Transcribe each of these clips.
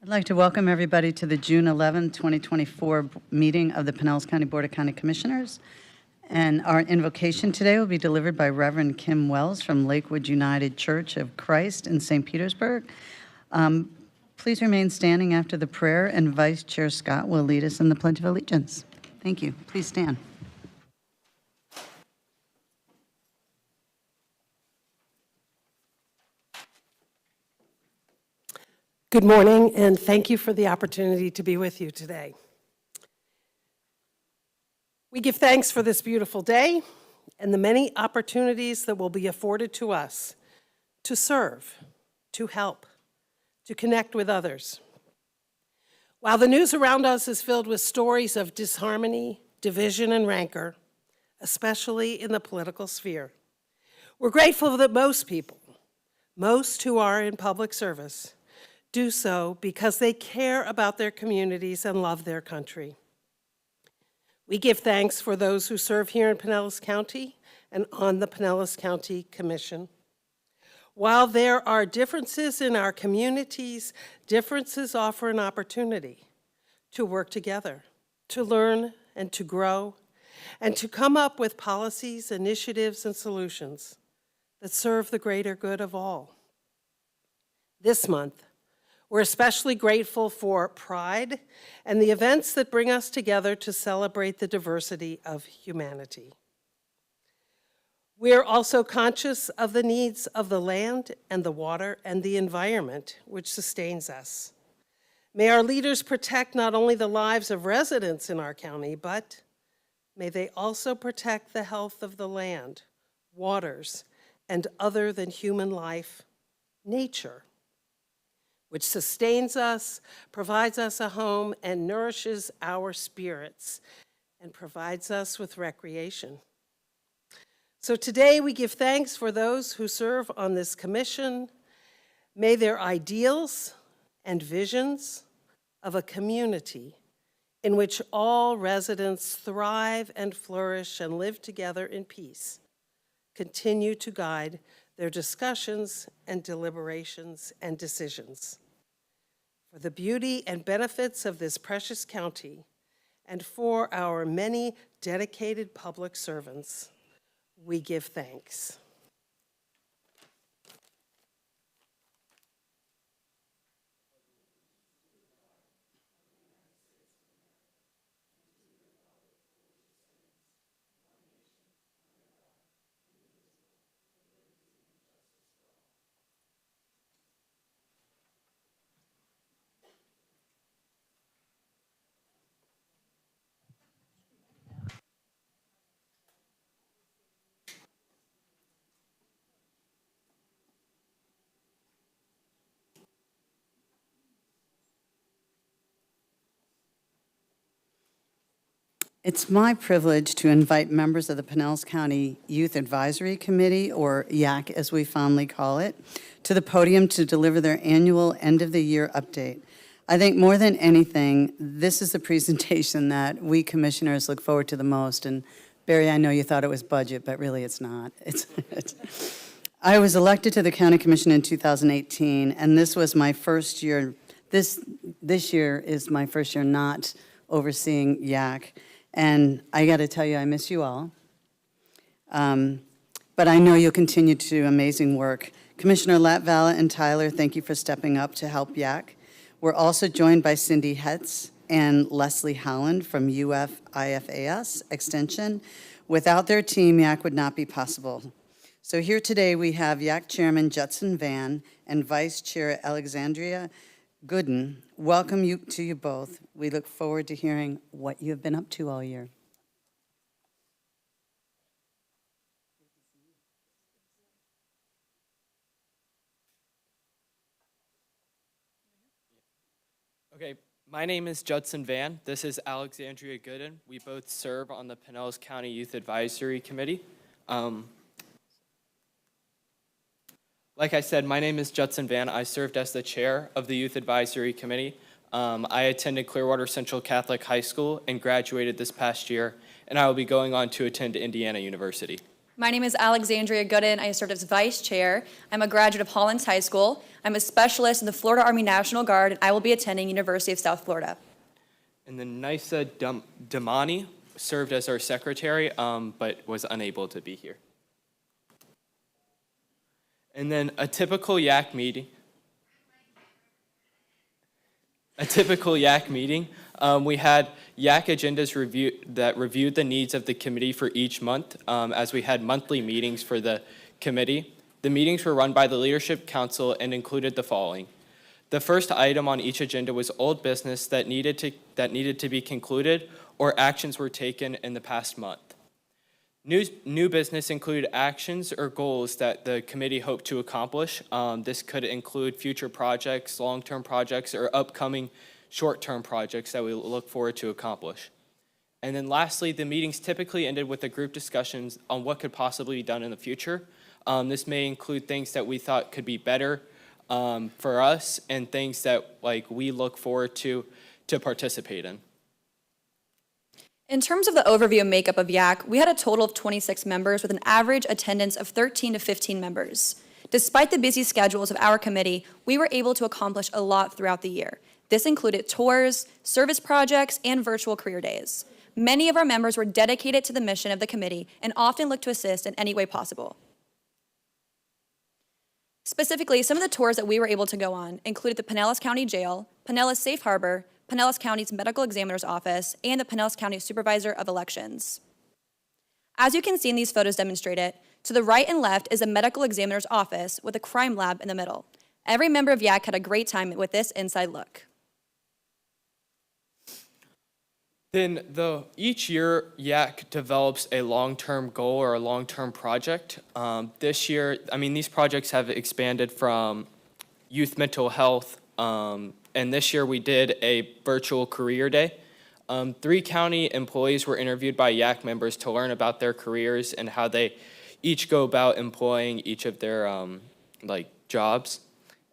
I'd like to welcome everybody to the June 11, 2024 meeting of the Pinellas County Board of County Commissioners. And our invocation today will be delivered by Reverend Kim Wells from Lakewood United Church of Christ in St. Petersburg. Please remain standing after the prayer, and Vice Chair Scott will lead us in the Pledge of Allegiance. Thank you. Please stand. Good morning, and thank you for the opportunity to be with you today. We give thanks for this beautiful day and the many opportunities that will be afforded to us to serve, to help, to connect with others. While the news around us is filled with stories of disharmony, division, and rancor, especially in the political sphere, we're grateful that most people, most who are in public service, do so because they care about their communities and love their country. We give thanks for those who serve here in Pinellas County and on the Pinellas County Commission. While there are differences in our communities, differences offer an opportunity to work together, to learn and to grow, and to come up with policies, initiatives, and solutions that serve the greater good of all. This month, we're especially grateful for Pride and the events that bring us together to celebrate the diversity of humanity. We're also conscious of the needs of the land and the water and the environment which sustains us. May our leaders protect not only the lives of residents in our county, but may they also protect the health of the land, waters, and other than human life, nature, which sustains us, provides us a home, and nourishes our spirits, and provides us with recreation. So today we give thanks for those who serve on this commission. May their ideals and visions of a community in which all residents thrive and flourish and live together in peace continue to guide their discussions and deliberations and decisions. For the beauty and benefits of this precious county and for our many dedicated public servants, we give thanks. It's my privilege to invite members of the Pinellas County Youth Advisory Committee, or YAC as we fondly call it, to the podium to deliver their annual end-of-the-year update. I think more than anything, this is the presentation that we commissioners look forward to the most. And Barry, I know you thought it was budget, but really it's not. I was elected to the County Commission in 2018, and this was my first year. This year is my first year not overseeing YAC. And I got to tell you, I miss you all. But I know you'll continue to do amazing work. Commissioner Latvala and Tyler, thank you for stepping up to help YAC. We're also joined by Cindy Hetz and Leslie Holland from UF-IFAS Extension. Without their team, YAC would not be possible. So here today we have YAC Chairman Judson Van and Vice Chair Alexandria Gooden. Welcome to you both. We look forward to hearing what you have been up to all year. Okay, my name is Judson Van. This is Alexandria Gooden. We both serve on the Pinellas County Youth Advisory Committee. Like I said, my name is Judson Van. I served as the chair of the Youth Advisory Committee. I attended Clearwater Central Catholic High School and graduated this past year, and I will be going on to attend Indiana University. My name is Alexandria Gooden. I served as vice chair. I'm a graduate of Hollins High School. I'm a specialist in the Florida Army National Guard, and I will be attending University of South Florida. And then Nisa Damani served as our secretary, but was unable to be here. And then a typical YAC meeting. We had YAC agendas that reviewed the needs of the committee for each month, as we had monthly meetings for the committee. The meetings were run by the Leadership Council and included the following. The first item on each agenda was old business that needed to be concluded or actions were taken in the past month. New business included actions or goals that the committee hoped to accomplish. This could include future projects, long-term projects, or upcoming short-term projects that we look forward to accomplish. And then lastly, the meetings typically ended with the group discussions on what could possibly be done in the future. This may include things that we thought could be better for us and things that we look forward to participate in. In terms of the overview and makeup of YAC, we had a total of 26 members with an average attendance of 13 to 15 members. Despite the busy schedules of our committee, we were able to accomplish a lot throughout the year. This included tours, service projects, and virtual career days. Many of our members were dedicated to the mission of the committee and often looked to assist in any way possible. Specifically, some of the tours that we were able to go on included the Pinellas County Jail, Pinellas Safe Harbor, Pinellas County's Medical Examiner's Office, and the Pinellas County Supervisor of Elections. As you can see in these photos demonstrated, to the right and left is a Medical Examiner's Office with a crime lab in the middle. Every member of YAC had a great time with this inside look. Then each year, YAC develops a long-term goal or a long-term project. This year, these projects have expanded from youth mental health, and this year we did a virtual career day. 3 county employees were interviewed by YAC members to learn about their careers and how they each go about employing each of their jobs.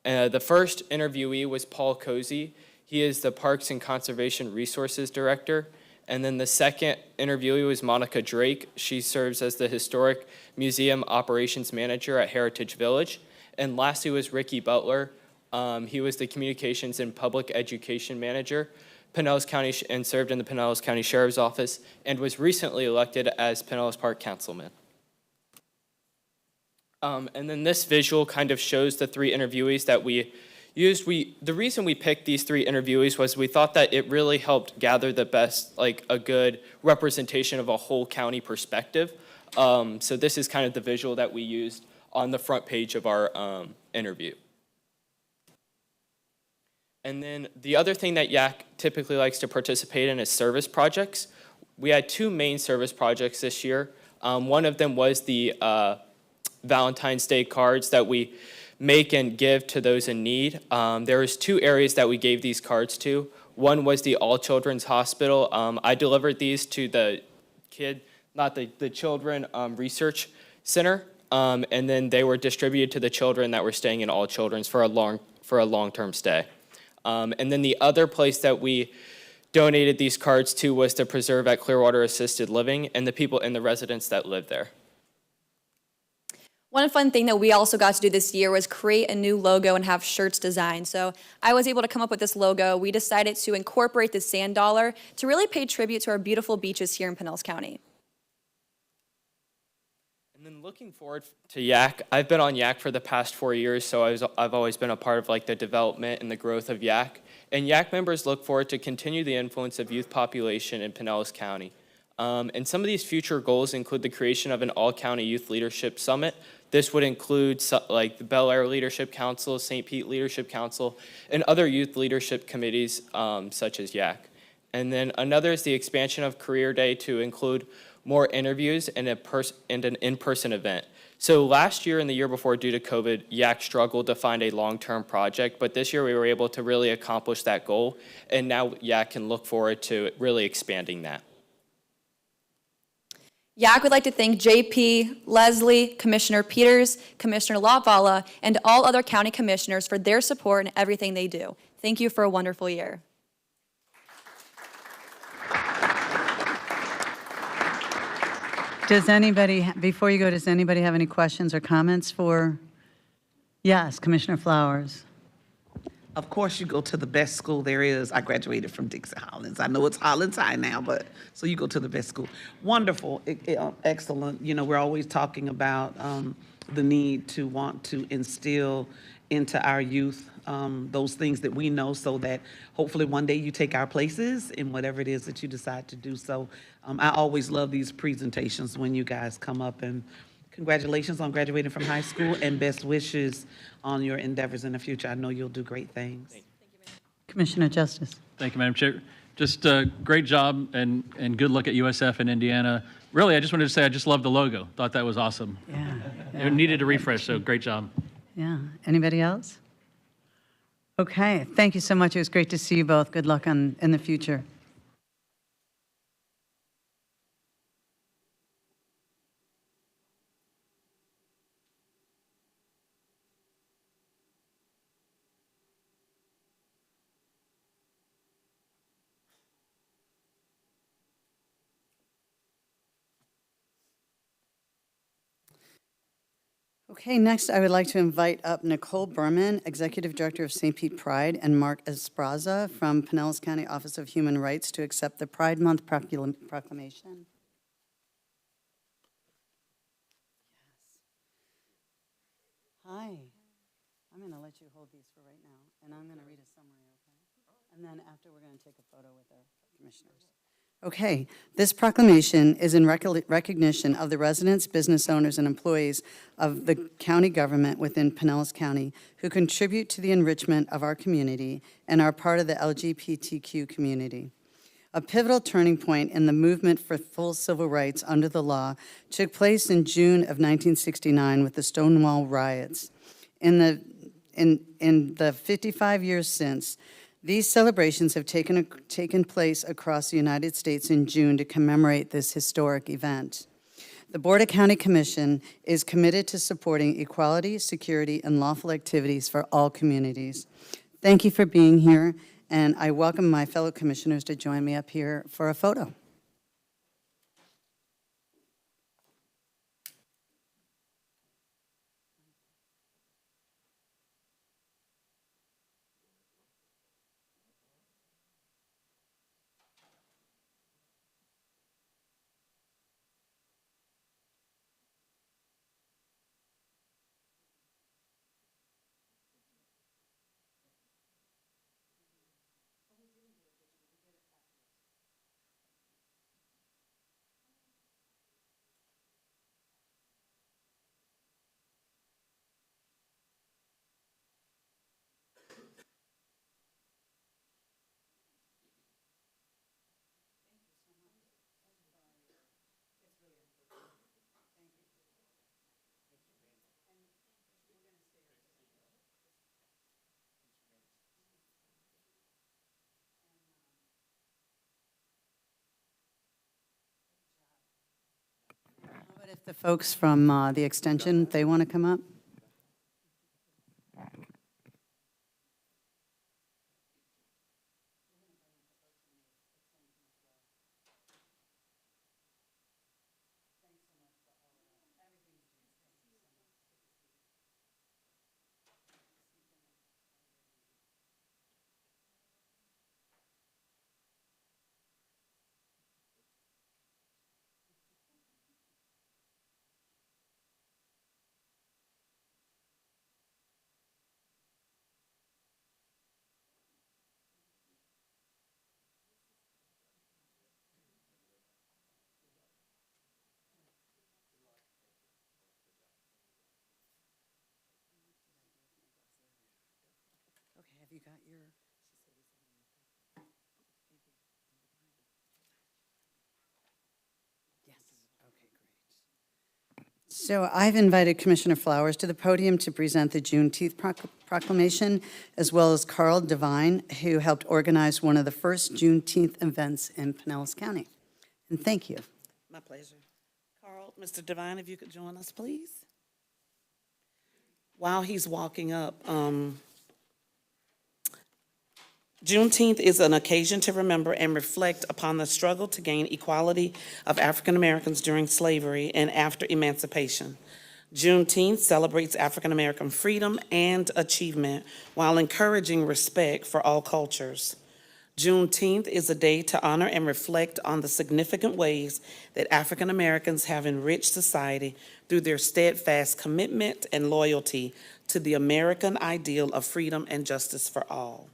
The first interviewee was Paul Cozy. He is the Parks and Conservation Resources Director. And then the second interviewee was Monica Drake. She serves as the Historic Museum Operations Manager at Heritage Village. And lastly was Ricky Butler. He was the Communications and Public Education Manager, Pinellas County, and served in the Pinellas County Sheriff's Office, and was recently elected as Pinellas Park Councilman. And then this visual kind of shows the 3 interviewees that we used. The reason we picked these 3 interviewees was we thought that it really helped gather the best, a good representation of a whole county perspective. So this is kind of the visual that we used on the front page of our interview. And then the other thing that YAC typically likes to participate in is service projects. We had 2 main service projects this year. One of them was the Valentine's Day cards that we make and give to those in need. There was 2 areas that we gave these cards to. One was the All Children's Hospital. I delivered these to the Children Research Center, and then they were distributed to the children that were staying in All Children's for a long-term stay. And then the other place that we donated these cards to was to Preserve at Clearwater Assisted Living and the people and the residents that live there. One fun thing that we also got to do this year was create a new logo and have shirts designed. So I was able to come up with this logo. We decided to incorporate the sand dollar to really pay tribute to our beautiful beaches here in Pinellas County. And then looking forward to YAC, I've been on YAC for the past 4 years, so I've always been a part of the development and the growth of YAC. And YAC members look forward to continue the influence of youth population in Pinellas County. And some of these future goals include the creation of an all-county youth leadership summit. This would include the Bel Air Leadership Council, St. Pete Leadership Council, and other youth leadership committees such as YAC. And then another is the expansion of Career Day to include more interviews and an in-person event. So last year and the year before, due to COVID, YAC struggled to find a long-term project, but this year we were able to really accomplish that goal, and now YAC can look forward to really expanding that. YAC would like to thank JP, Leslie, Commissioner Peters, Commissioner Latvala, and all other county commissioners for their support and everything they do. Thank you for a wonderful year. Does anybody, before you go, does anybody have any questions or comments for, yes, Commissioner Flowers? Of course, you go to the best school there is. I graduated from Dixie Hollins. I know it's Hollins High now, but, so you go to the best school. Wonderful, excellent. You know, we're always talking about the need to want to instill into our youth those things that we know, so that hopefully one day you take our places in whatever it is that you decide to do. So I always love these presentations when you guys come up, and congratulations on graduating from high school, and best wishes on your endeavors in the future. I know you'll do great things. Commissioner Justice. Thank you, Madam Chair. Just a great job and good luck at USF in Indiana. Really, I just wanted to say I just love the logo. Thought that was awesome. Yeah, It needed a refresh, so great job. yeah. Anybody else? Okay, thank you so much. It was great to see you both. Good luck in the future. Okay, next I would like to invite up Nicole Berman, Executive Director of St. Pete Pride, and Mark Espraza from Pinellas County Office of Human Rights to accept the Pride Month proclamation. Hi. I'm going to let you hold these for right now, and I'm going to read a summary, okay? And then after, we're going to take a photo with our commissioners. Okay, this proclamation is in recognition of the residents, business owners, and employees of the county government within Pinellas County who contribute to the enrichment of our community and are part of the LGBTQ community. A pivotal turning point in the movement for full civil rights under the law took place in June of 1969 with the Stonewall riots. In the 55 years since, these celebrations have taken place across the United States in June to commemorate this historic event. The Board of County Commission is committed to supporting equality, security, and lawful activities for all communities. Thank you for being here, and I welcome my fellow commissioners to join me up here for a photo. How about if the folks from the extension, they want to come up? Okay, have you got your? Yes, okay, great. So I've invited Commissioner Flowers to the podium to present the Juneteenth proclamation, as well as Carl Devine, who helped organize one of the first Juneteenth events in Pinellas County. And thank you. My pleasure. Carl, Mr. Devine, if you could join us, please. While he's walking up, Juneteenth is an occasion to remember and reflect upon the struggle to gain equality of African Americans during slavery and after emancipation. Juneteenth celebrates African American freedom and achievement while encouraging respect for all cultures. Juneteenth is a day to honor and reflect on the significant ways that African Americans have enriched society through their steadfast commitment and loyalty to the American ideal of freedom and justice for all.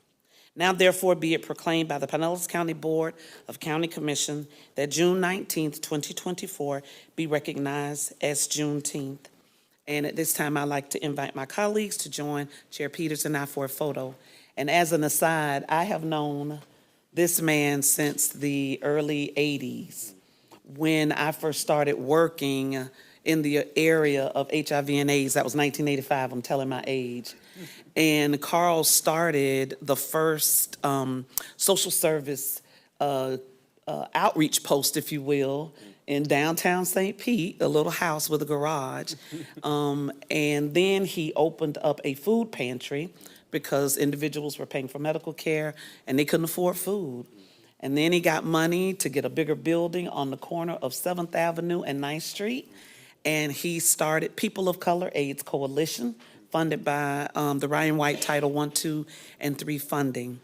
Now therefore be it proclaimed by the Pinellas County Board of County Commission that June 19th, 2024 be recognized as Juneteenth. And at this time, I'd like to invite my colleagues to join Chair Peters and I for a photo. And as an aside, I have known this man since the early 80s when I first started working in the area of HIV and AIDS. That was 1985, I'm telling my age. And Carl started the first social service outreach post, if you will, in downtown St. Pete, a little house with a garage. And then he opened up a food pantry because individuals were paying for medical care and they couldn't afford food. And then he got money to get a bigger building on the corner of 7th Avenue and 9th Street. And he started People of Color AIDS Coalition, funded by the Ryan White Title I, II, and III funding.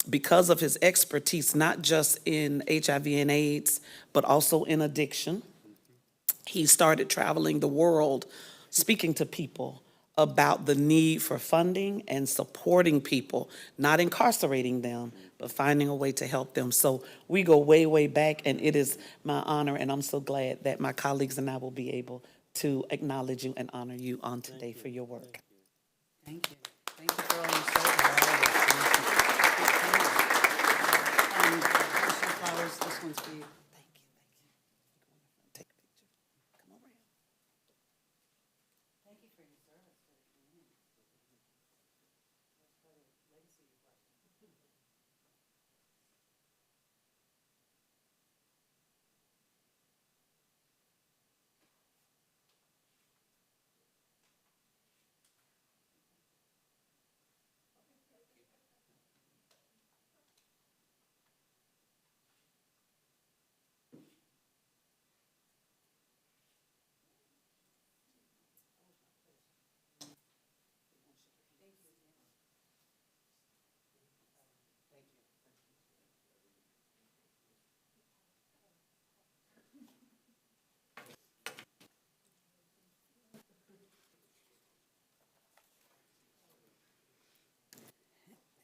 Because of his expertise, not just in HIV and AIDS, but also in addiction, he started traveling the world, speaking to people about the need for funding and supporting people, not incarcerating them, but finding a way to help them. So we go way, way back, and it is my honor, and I'm so glad that my colleagues and I will be able to acknowledge you and honor you on today for your work. Thank you. Thank you for all your service. Commissioner Flowers, this one's for you. Thank you, thank you. Take a picture. Come over here. Thank you for your service to the community. That's quite a legacy you've left.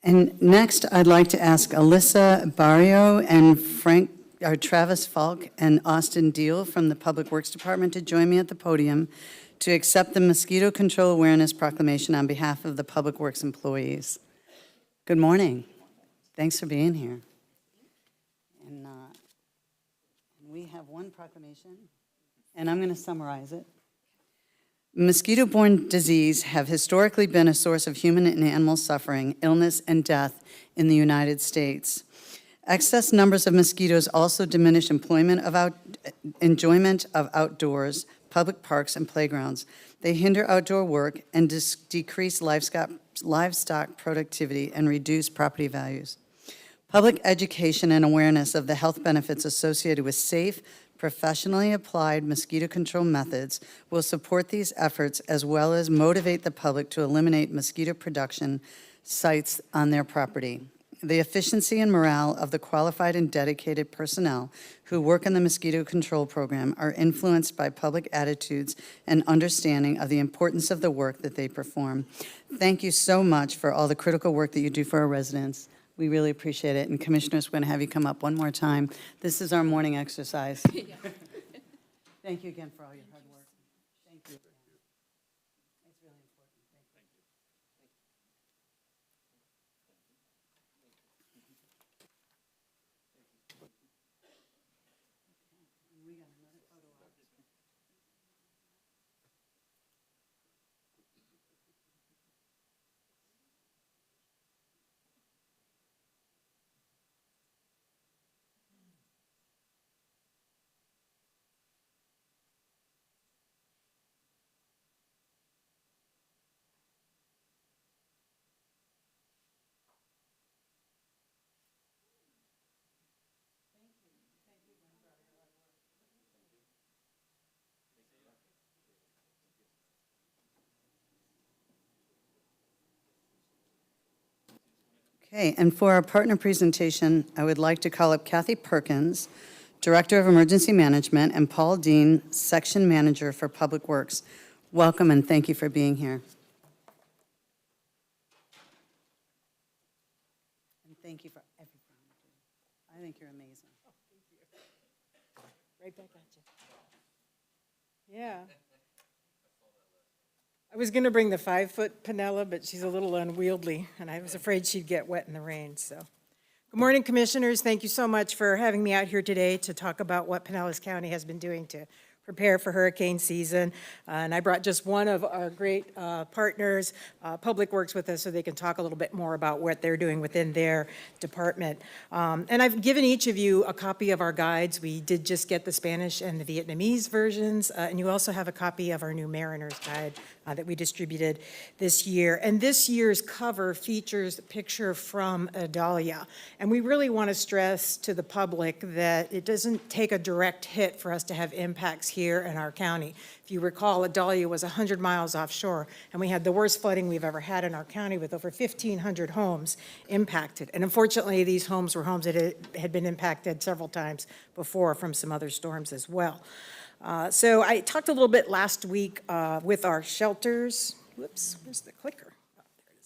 And next, I'd like to ask Alyssa Barrio and Travis Falk and Austin Deal from the Public Works Department to join me at the podium to accept the Mosquito Control Awareness Proclamation on behalf of the Public Works employees. Good morning. Thanks for being here. And we have one proclamation, and I'm going to summarize it. Mosquito-borne disease have historically been a source of human and animal suffering, illness, and death in the United States. Excess numbers of mosquitoes also diminish enjoyment of outdoors, public parks, and playgrounds. They hinder outdoor work and decrease livestock productivity and reduce property values. Public education and awareness of the health benefits associated with safe, professionally applied mosquito control methods will support these efforts as well as motivate the public to eliminate mosquito production sites on their property. The efficiency and morale of the qualified and dedicated personnel who work in the mosquito control program are influenced by public attitudes and understanding of the importance of the work that they perform. Thank you so much for all the critical work that you do for our residents. We really appreciate it. And Commissioners, we're going to have you come up one more time. This is our morning exercise. Thank you again for all your hard work. Thank you. It's really important. Thank you. We got another photo op. Okay, and for our partner presentation, I would like to call up Kathy Perkins, Director of Emergency Management, and Paul Dean, Section Manager for Public Works. Welcome and thank you for being here. And thank you for everything you do. I think you're amazing. Right back at you. Yeah. I was going to bring the 5-foot Pinella, but she's a little unwieldy, and I was afraid she'd get wet in the rain, so. Good morning, Commissioners. Thank you so much for having me out here today to talk about what Pinellas County has been doing to prepare for hurricane season. And I brought just one of our great partners, Public Works, with us so they can talk a little bit more about what they're doing within their department. And I've given each of you a copy of our guides. We did just get the Spanish and the Vietnamese versions, and you also have a copy of our new Mariner's Guide that we distributed this year. And this year's cover features a picture from Adalia. And we really want to stress to the public that it doesn't take a direct hit for us to have impacts here in our county. If you recall, Adalia was 100 miles offshore, and we had the worst flooding we've ever had in our county with over 1,500 homes impacted. And unfortunately, these homes were homes that had been impacted several times before from some other storms as well. So I talked a little bit last week with our shelters. Whoops, where's the clicker? Oh, there it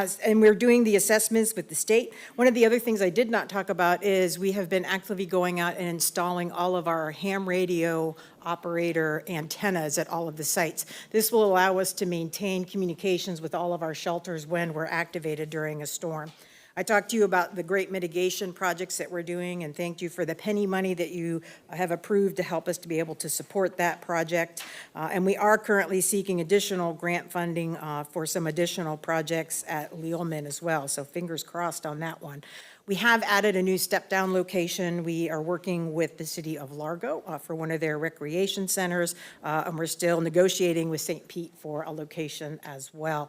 is. And we're doing the assessments with the state. One of the other things I did not talk about is we have been actively going out and installing all of our ham radio operator antennas at all of the sites. This will allow us to maintain communications with all of our shelters when we're activated during a storm. I talked to you about the great mitigation projects that we're doing and thanked you for the penny money that you have approved to help us to be able to support that project. And we are currently seeking additional grant funding for some additional projects at Lealman as well, so fingers crossed on that one. We have added a new step-down location. We are working with the city of Largo for one of their recreation centers, and we're still negotiating with St. Pete for a location as well.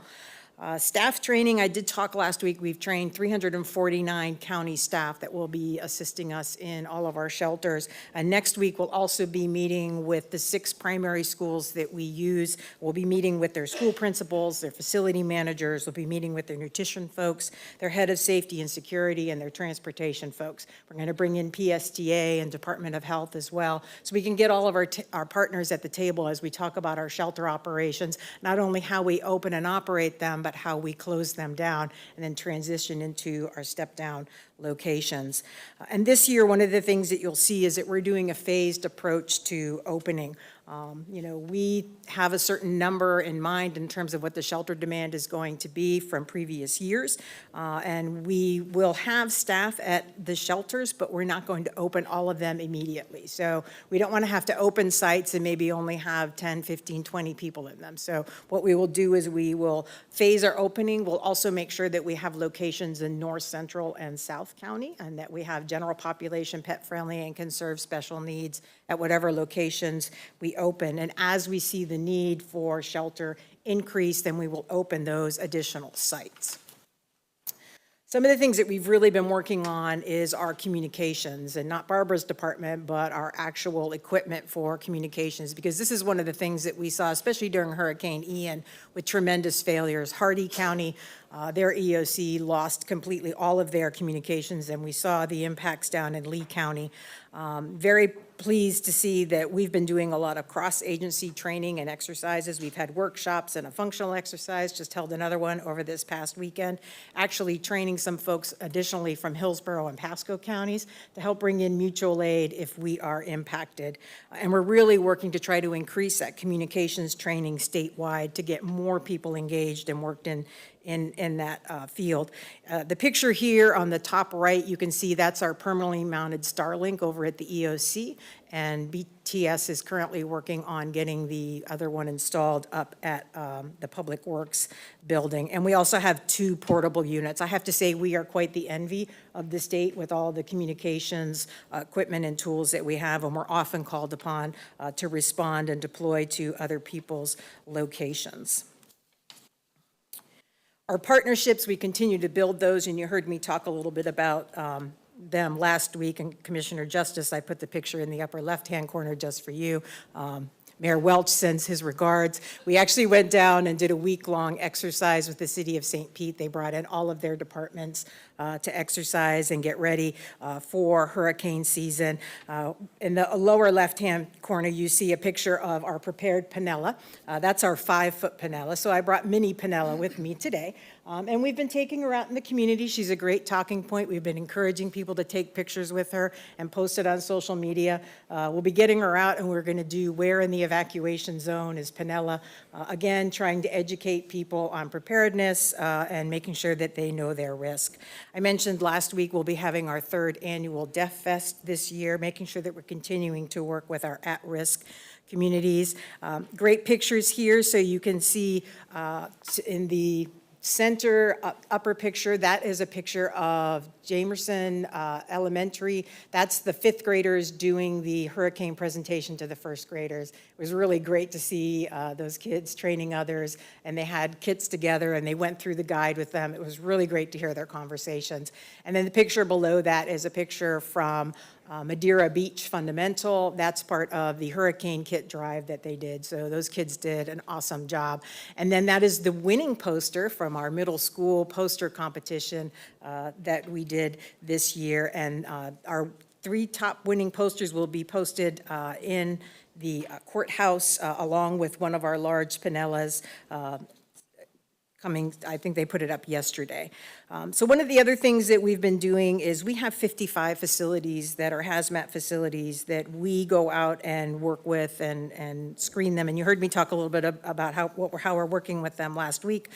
Staff training, I did talk last week, we've trained 349 county staff that will be assisting us in all of our shelters. Next week, we'll also be meeting with the 6 primary schools that we use. We'll be meeting with their school principals, their facility managers, we'll be meeting with their nutrition folks, their head of safety and security, and their transportation folks. We're going to bring in PSTA and Department of Health as well, so we can get all of our partners at the table as we talk about our shelter operations, not only how we open and operate them, but how we close them down and then transition into our step-down locations. And this year, one of the things that you'll see is that we're doing a phased approach to opening. We have a certain number in mind in terms of what the shelter demand is going to be from previous years. And we will have staff at the shelters, but we're not going to open all of them immediately. So we don't want to have to open sites and maybe only have 10, 15, 20 people in them. So what we will do is we will phase our opening. We'll also make sure that we have locations in North, Central, and South County, and that we have general population, pet-friendly, and can serve special needs at whatever locations we open. And as we see the need for shelter increase, then we will open those additional sites. Some of the things that we've really been working on is our communications, and not Barbara's department, but our actual equipment for communications, because this is one of the things that we saw, especially during Hurricane Ian, with tremendous failures. Hardee County, their EOC lost completely all of their communications, and we saw the impacts down in Lee County. Very pleased to see that we've been doing a lot of cross-agency training and exercises. We've had workshops and a functional exercise, just held another one over this past weekend, actually training some folks additionally from Hillsborough and Pasco counties to help bring in mutual aid if we are impacted. And we're really working to try to increase that communications training statewide to get more people engaged and worked in that field. The picture here on the top right, you can see that's our permanently mounted Starlink over at the EOC, and BTS is currently working on getting the other one installed up at the Public Works building. And we also have 2 portable units. I have to say we are quite the envy of the state with all the communications equipment and tools that we have, and we're often called upon to respond and deploy to other people's locations. Our partnerships, we continue to build those, and you heard me talk a little bit about them last week, and Commissioner Justice, I put the picture in the upper left-hand corner just for you. Mayor Welch sends his regards. We actually went down and did a week-long exercise with the city of St. Pete. They brought in all of their departments to exercise and get ready for hurricane season. In the lower left-hand corner, you see a picture of our prepared Pinella. That's our 5-foot Pinella. So I brought mini Pinella with me today. And we've been taking her out in the community. She's a great talking point. We've been encouraging people to take pictures with her and post it on social media. We'll be getting her out, and we're going to do where in the evacuation zone is Pinella. Again, trying to educate people on preparedness and making sure that they know their risk. I mentioned last week we'll be having our 3rd annual Deaf Fest this year, making sure that we're continuing to work with our at-risk communities. Great pictures here, so you can see in the center upper picture, that is a picture of Jamerson Elementary. That's the 5th graders doing the hurricane presentation to the 1st graders. It was really great to see those kids training others, and they had kits together and they went through the guide with them. It was really great to hear their conversations. And then the picture below that is a picture from Madeira Beach Fundamental. That's part of the hurricane kit drive that they did. So those kids did an awesome job. And then that is the winning poster from our middle school poster competition that we did this year. And our 3 top winning posters will be posted in the courthouse along with one of our large Pinellas coming, I think they put it up yesterday. So one of the other things that we've been doing is we have 55 facilities that are hazmat facilities that we go out and work with and screen them. And you heard me talk a little bit about how we're working with them last week.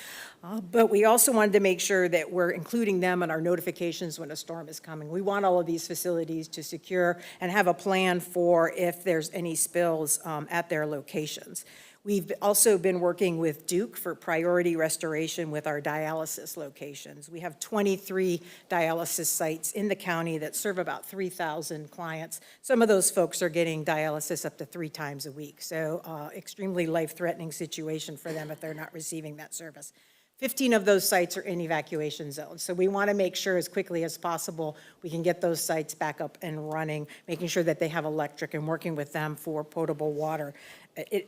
But we also wanted to make sure that we're including them in our notifications when a storm is coming. We want all of these facilities to secure and have a plan for if there's any spills at their locations. We've also been working with Duke for priority restoration with our dialysis locations. We have 23 dialysis sites in the county that serve about 3,000 clients. Some of those folks are getting dialysis up to 3 times a week, so extremely life-threatening situation for them if they're not receiving that service. 15 of those sites are in evacuation zones. So we want to make sure as quickly as possible we can get those sites back up and running, making sure that they have electric and working with them for potable water.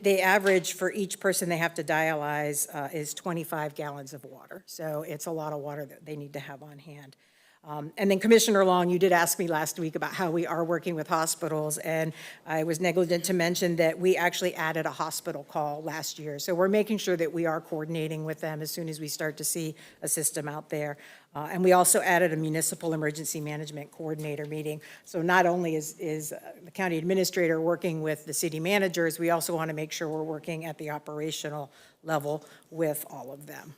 The average for each person they have to dialyze is 25 gallons of water. So it's a lot of water that they need to have on hand. And then Commissioner Long, you did ask me last week about how we are working with hospitals, and I was negligent to mention that we actually added a hospital call last year. So we're making sure that we are coordinating with them as soon as we start to see a system out there. And we also added a municipal emergency management coordinator meeting. So not only is the county administrator working with the city managers, we also want to make sure we're working at the operational level with all of them.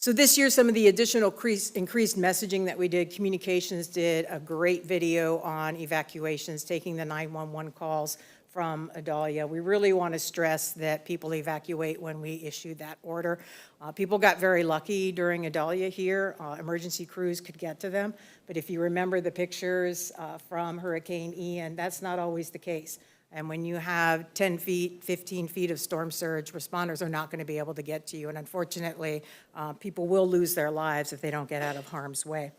So this year, some of the additional increased messaging that we did, communications did a great video on evacuations, taking the 911 calls from Adalia. We really want to stress that people evacuate when we issue that order. People got very lucky during Adalia here. Emergency crews could get to them. But if you remember the pictures from Hurricane Ian, that's not always the case. And when you have 10 feet, 15 feet of storm surge, responders are not going to be able to get to you. And unfortunately, people will lose their lives if they don't get out of harm's way.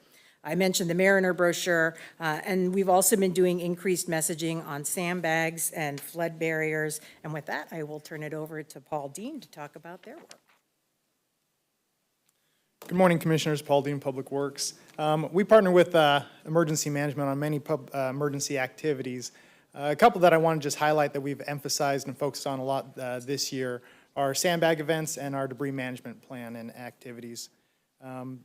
I mentioned the Mariner brochure, and we've also been doing increased messaging on sandbags and flood barriers. And with that, I will turn it over to Paul Dean to talk about their work. Good morning, Commissioners. Paul Dean, Public Works. We partner with emergency management on many emergency activities. A couple that I want to just highlight that we've emphasized and focused on a lot this year are sandbag events and our debris management plan and activities.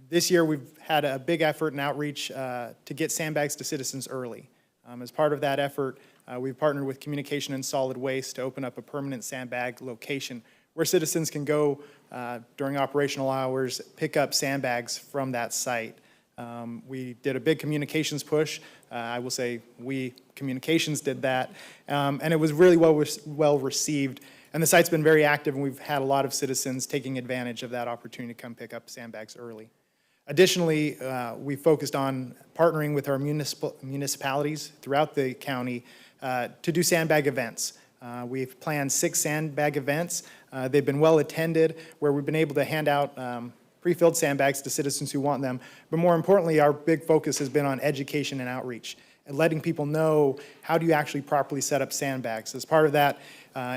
This year we've had a big effort and outreach to get sandbags to citizens early. As part of that effort, we've partnered with Communication and Solid Waste to open up a permanent sandbag location where citizens can go during operational hours, pick up sandbags from that site. We did a big communications push. I will say communications did that, and it was really well received. And the site's been very active, and we've had a lot of citizens taking advantage of that opportunity to come pick up sandbags early. Additionally, we focused on partnering with our municipalities throughout the county to do sandbag events. We've planned 6 sandbag events. They've been well attended, where we've been able to hand out pre-filled sandbags to citizens who want them. But more importantly, our big focus has been on education and outreach. and letting people know how do you actually properly set up sandbags. As part of that,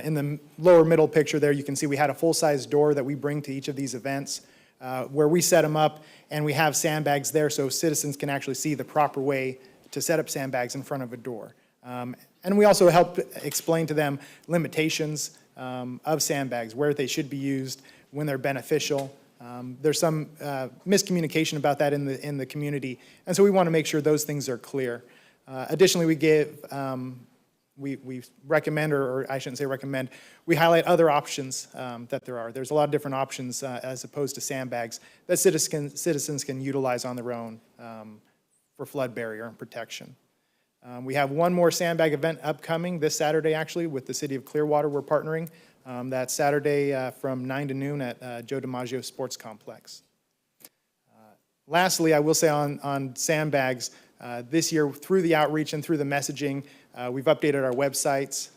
in the lower middle picture there, you can see we had a full-size door that we bring to each of these events where we set them up, and we have sandbags there so citizens can actually see the proper way to set up sandbags in front of a door. And we also help explain to them limitations of sandbags, where they should be used, when they're beneficial. There's some miscommunication about that in the community, and so we want to make sure those things are clear. Additionally, we recommend, or I shouldn't say recommend, we highlight other options that there are. There's a lot of different options as opposed to sandbags that citizens can utilize on their own for flood barrier and protection. We have one more sandbag event upcoming this Saturday, actually, with the City of Clearwater. We're partnering. That Saturday from 9 to noon at Joe DiMaggio Sports Complex. Lastly, I will say on sandbags, this year through the outreach and through the messaging, we've updated our websites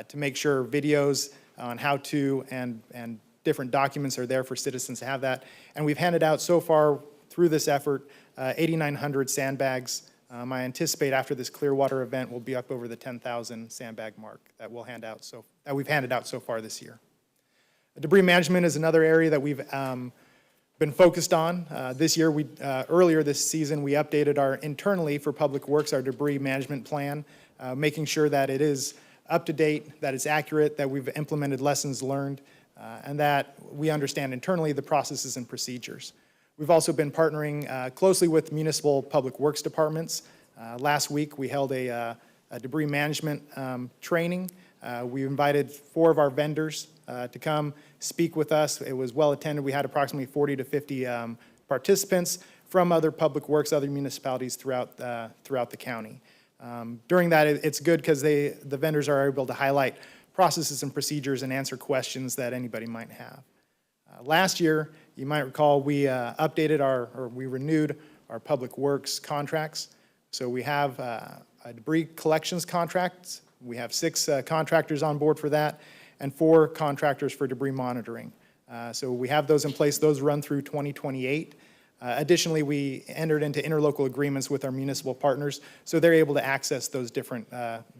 to make sure videos on how to and different documents are there for citizens to have that. And we've handed out so far through this effort 8,900 sandbags. I anticipate after this Clearwater event, we'll be up over the 10,000 sandbag mark that we've handed out so far this year. Debris management is another area that we've been focused on. This year, earlier this season, we updated internally for Public Works, our debris management plan, making sure that it is up to date, that it's accurate, that we've implemented lessons learned, and that we understand internally the processes and procedures. We've also been partnering closely with municipal public works departments. Last week, we held a debris management training. We invited 4 of our vendors to come speak with us. It was well attended. We had approximately 40 to 50 participants from other public works, other municipalities throughout the county. During that, it's good because the vendors are able to highlight processes and procedures and answer questions that anybody might have. Last year, you might recall, we we renewed our public works contracts. So we have a debris collections contract. We have 6 contractors on board for that, and 4 contractors for debris monitoring. So we have those in place. Those run through 2028. Additionally, we entered into interlocal agreements with our municipal partners, so they're able to access those different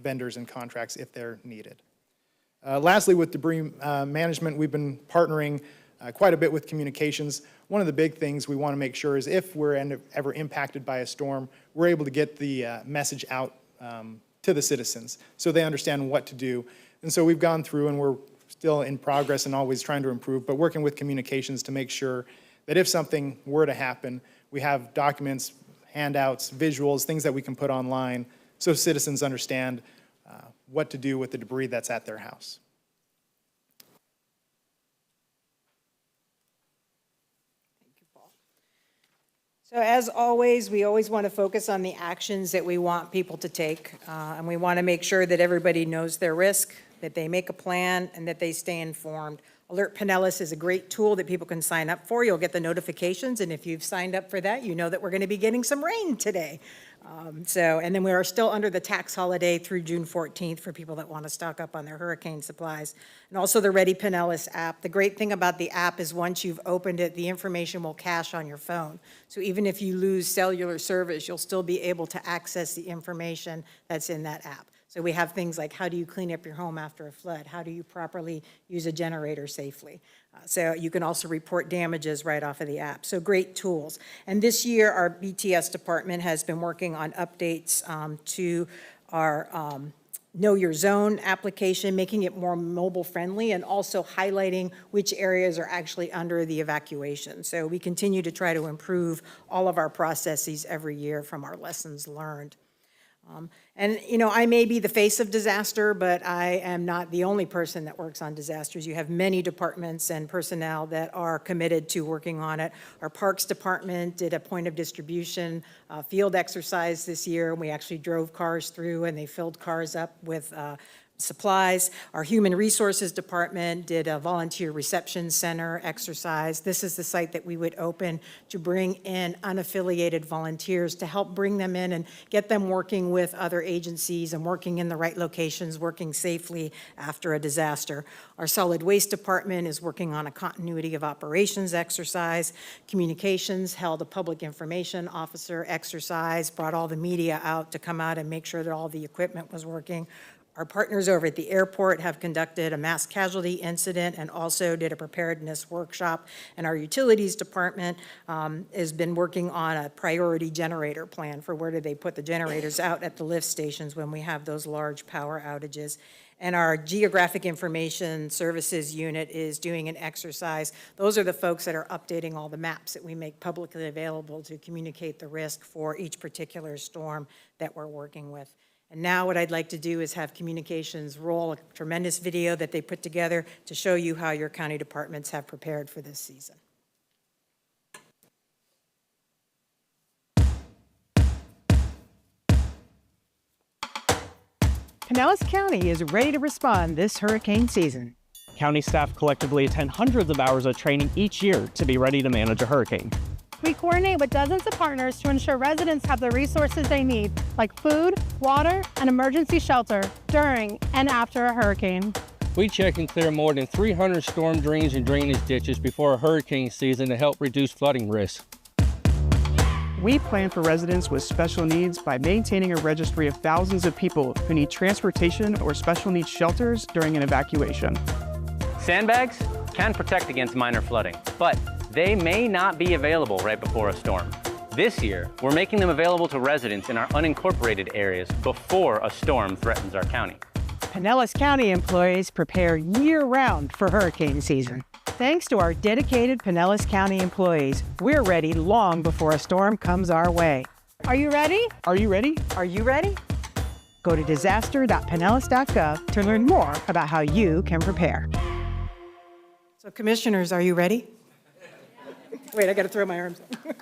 vendors and contracts if they're needed. Lastly, with debris management, we've been partnering quite a bit with communications. One of the big things we want to make sure is if we're ever impacted by a storm, we're able to get the message out to the citizens so they understand what to do. And so we've gone through, and we're still in progress and always trying to improve, but working with communications to make sure that if something were to happen, we have documents, handouts, visuals, things that we can put online so citizens understand what to do with the debris that's at their house. So as always, we always want to focus on the actions that we want people to take, and we want to make sure that everybody knows their risk, that they make a plan, and that they stay informed. Alert Pinellas is a great tool that people can sign up for. You'll get the notifications, and if you've signed up for that, you know that we're going to be getting some rain today. And then we are still under the tax holiday through June 14th for people that want to stock up on their hurricane supplies. And also the Ready Pinellas app. The great thing about the app is once you've opened it, the information will cache on your phone. So even if you lose cellular service, you'll still be able to access the information that's in that app. So we have things like, how do you clean up your home after a flood? How do you properly use a generator safely? So you can also report damages right off of the app. So great tools. And this year, our BTS department has been working on updates to our Know Your Zone application, making it more mobile friendly, and also highlighting which areas are actually under the evacuation. So we continue to try to improve all of our processes every year from our lessons learned. And, you know, I may be the face of disaster, but I am not the only person that works on disasters. You have many departments and personnel that are committed to working on it. Our Parks Department did a point of distribution field exercise this year, and we actually drove cars through, and they filled cars up with supplies. Our Human Resources Department did a volunteer reception center exercise. This is the site that we would open to bring in unaffiliated volunteers to help bring them in and get them working with other agencies and working in the right locations, working safely after a disaster. Our Solid Waste Department is working on a continuity of operations exercise. Communications held a public information officer exercise, brought all the media out to come out and make sure that all the equipment was working. Our partners over at the airport have conducted a mass casualty incident and also did a preparedness workshop. And our utilities department has been working on a priority generator plan for where do they put the generators out at the lift stations when we have those large power outages. And our Geographic Information Services unit is doing an exercise. Those are the folks that are updating all the maps that we make publicly available to communicate the risk for each particular storm that we're working with. And now what I'd like to do is have communications roll a tremendous video that they put together to show you how your county departments have prepared for this season. Pinellas County is ready to respond this hurricane season. County staff collectively attend hundreds of hours of training each year to be ready to manage a hurricane. We coordinate with dozens of partners to ensure residents have the resources they need, like food, water, and emergency shelter during and after a hurricane. We check and clear more than 300 storm drains and drainage ditches before a hurricane season to help reduce flooding risk. We plan for residents with special needs by maintaining a registry of thousands of people who need transportation or special needs shelters during an evacuation. Sandbags can protect against minor flooding, but they may not be available right before a storm. This year, we're making them available to residents in our unincorporated areas before a storm threatens our county. Pinellas County employees prepare year-round for hurricane season. Thanks to our dedicated Pinellas County employees, we're ready long before a storm comes our way. Are you ready? Are you ready? Are you ready? Go to disaster.pinellas.gov to learn more about how you can prepare. So commissioners, are you ready? Wait, I got to throw my arms up.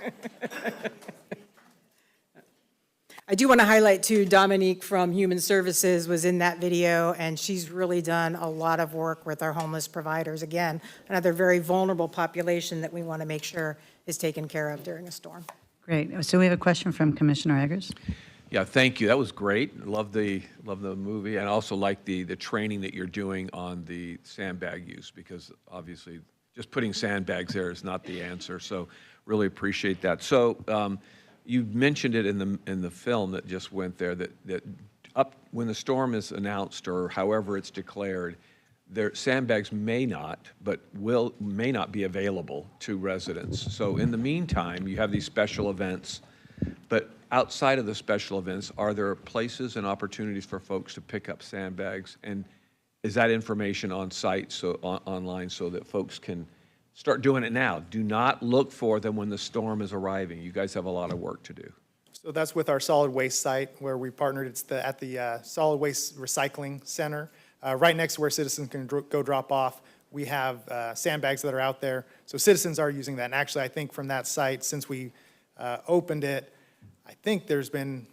I do want to highlight too, Dominique from Human Services was in that video, and she's really done a lot of work with our homeless providers. Again, another very vulnerable population that we want to make sure is taken care of during a storm. Great. So we have a question from Commissioner Eggers. Yeah, thank you. That was great. Love the movie, and also like the training that you're doing on the sandbag use, because obviously just putting sandbags there is not the answer. So really appreciate that. So you mentioned it in the film that just went there, that up when the storm is announced or however it's declared, sandbags may not be available to residents. So in the meantime, you have these special events, but outside of the special events, are there places and opportunities for folks to pick up sandbags? And is that information on site, online, so that folks can start doing it now? Do not look for them when the storm is arriving. You guys have a lot of work to do. So that's with our solid waste site where we partnered. It's at the Solid Waste Recycling Center. Right next to where citizens can go drop off, we have sandbags that are out there. So citizens are using that. And actually, I think from that site, since we opened it, I think there's been,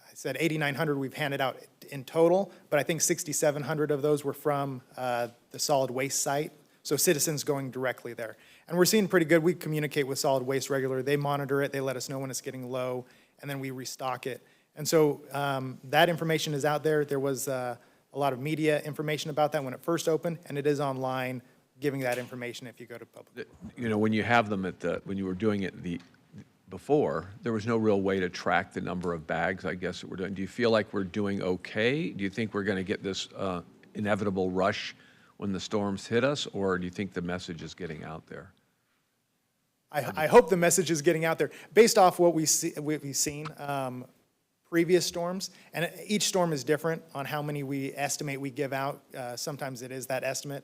I said 8,900 we've handed out in total, but I think 6,700 of those were from the solid waste site. So citizens going directly there. And we're seeing pretty good. We communicate with solid waste regularly. They monitor it. They let us know when it's getting low, and then we restock it. And so that information is out there. There was a lot of media information about that when it first opened, and it is online giving that information if you go to public. You know, when you have them when you were doing it before, there was no real way to track the number of bags, I guess, that we're doing. Do you feel like we're doing okay? Do you think we're going to get this inevitable rush when the storms hit us, or do you think the message is getting out there? I hope the message is getting out there. Based off what we've seen, previous storms, and each storm is different on how many we estimate we give out. Sometimes it is that estimate.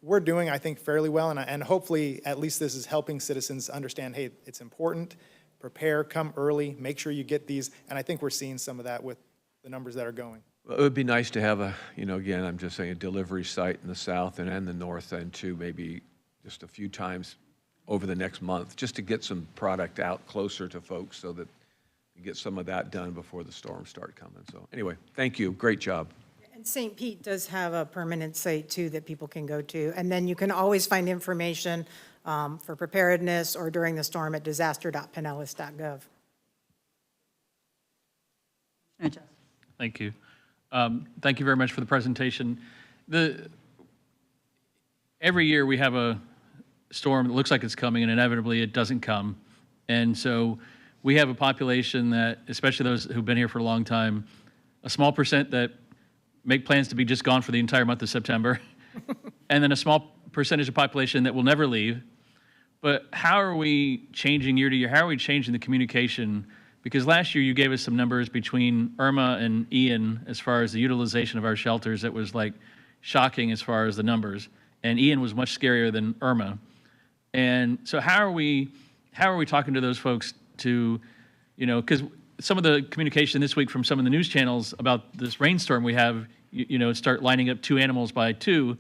We're doing, I think, fairly well, and hopefully at least this is helping citizens understand, hey, it's important, prepare, come early, make sure you get these, and I think we're seeing some of that with the numbers that are going. Well, it would be nice to have again, I'm just saying, a delivery site in the south and the north end too, maybe just a few times over the next month, just to get some product out closer to folks so that you get some of that done before the storms start coming. So anyway, thank you. Great job. And St. Pete does have a permanent site too that people can go to. And then you can always find information for preparedness or during the storm at disaster.pinellas.gov. Thank you. Thank you very much for the presentation. Every year we have a storm that looks like it's coming, and inevitably it doesn't come. And so we have a population that, especially those who've been here for a long time, a small percent that make plans to be just gone for the entire month of September, and then a small percentage of population that will never leave. But how are we changing year to year? How are we changing the communication? Because last year you gave us some numbers between Irma and Ian as far as the utilization of our shelters. That was like shocking as far as the numbers. And Ian was much scarier than Irma. And so how are we talking to those folks to, because some of the communication this week from some of the news channels about this rainstorm we have, start lining up 2 animals by 2.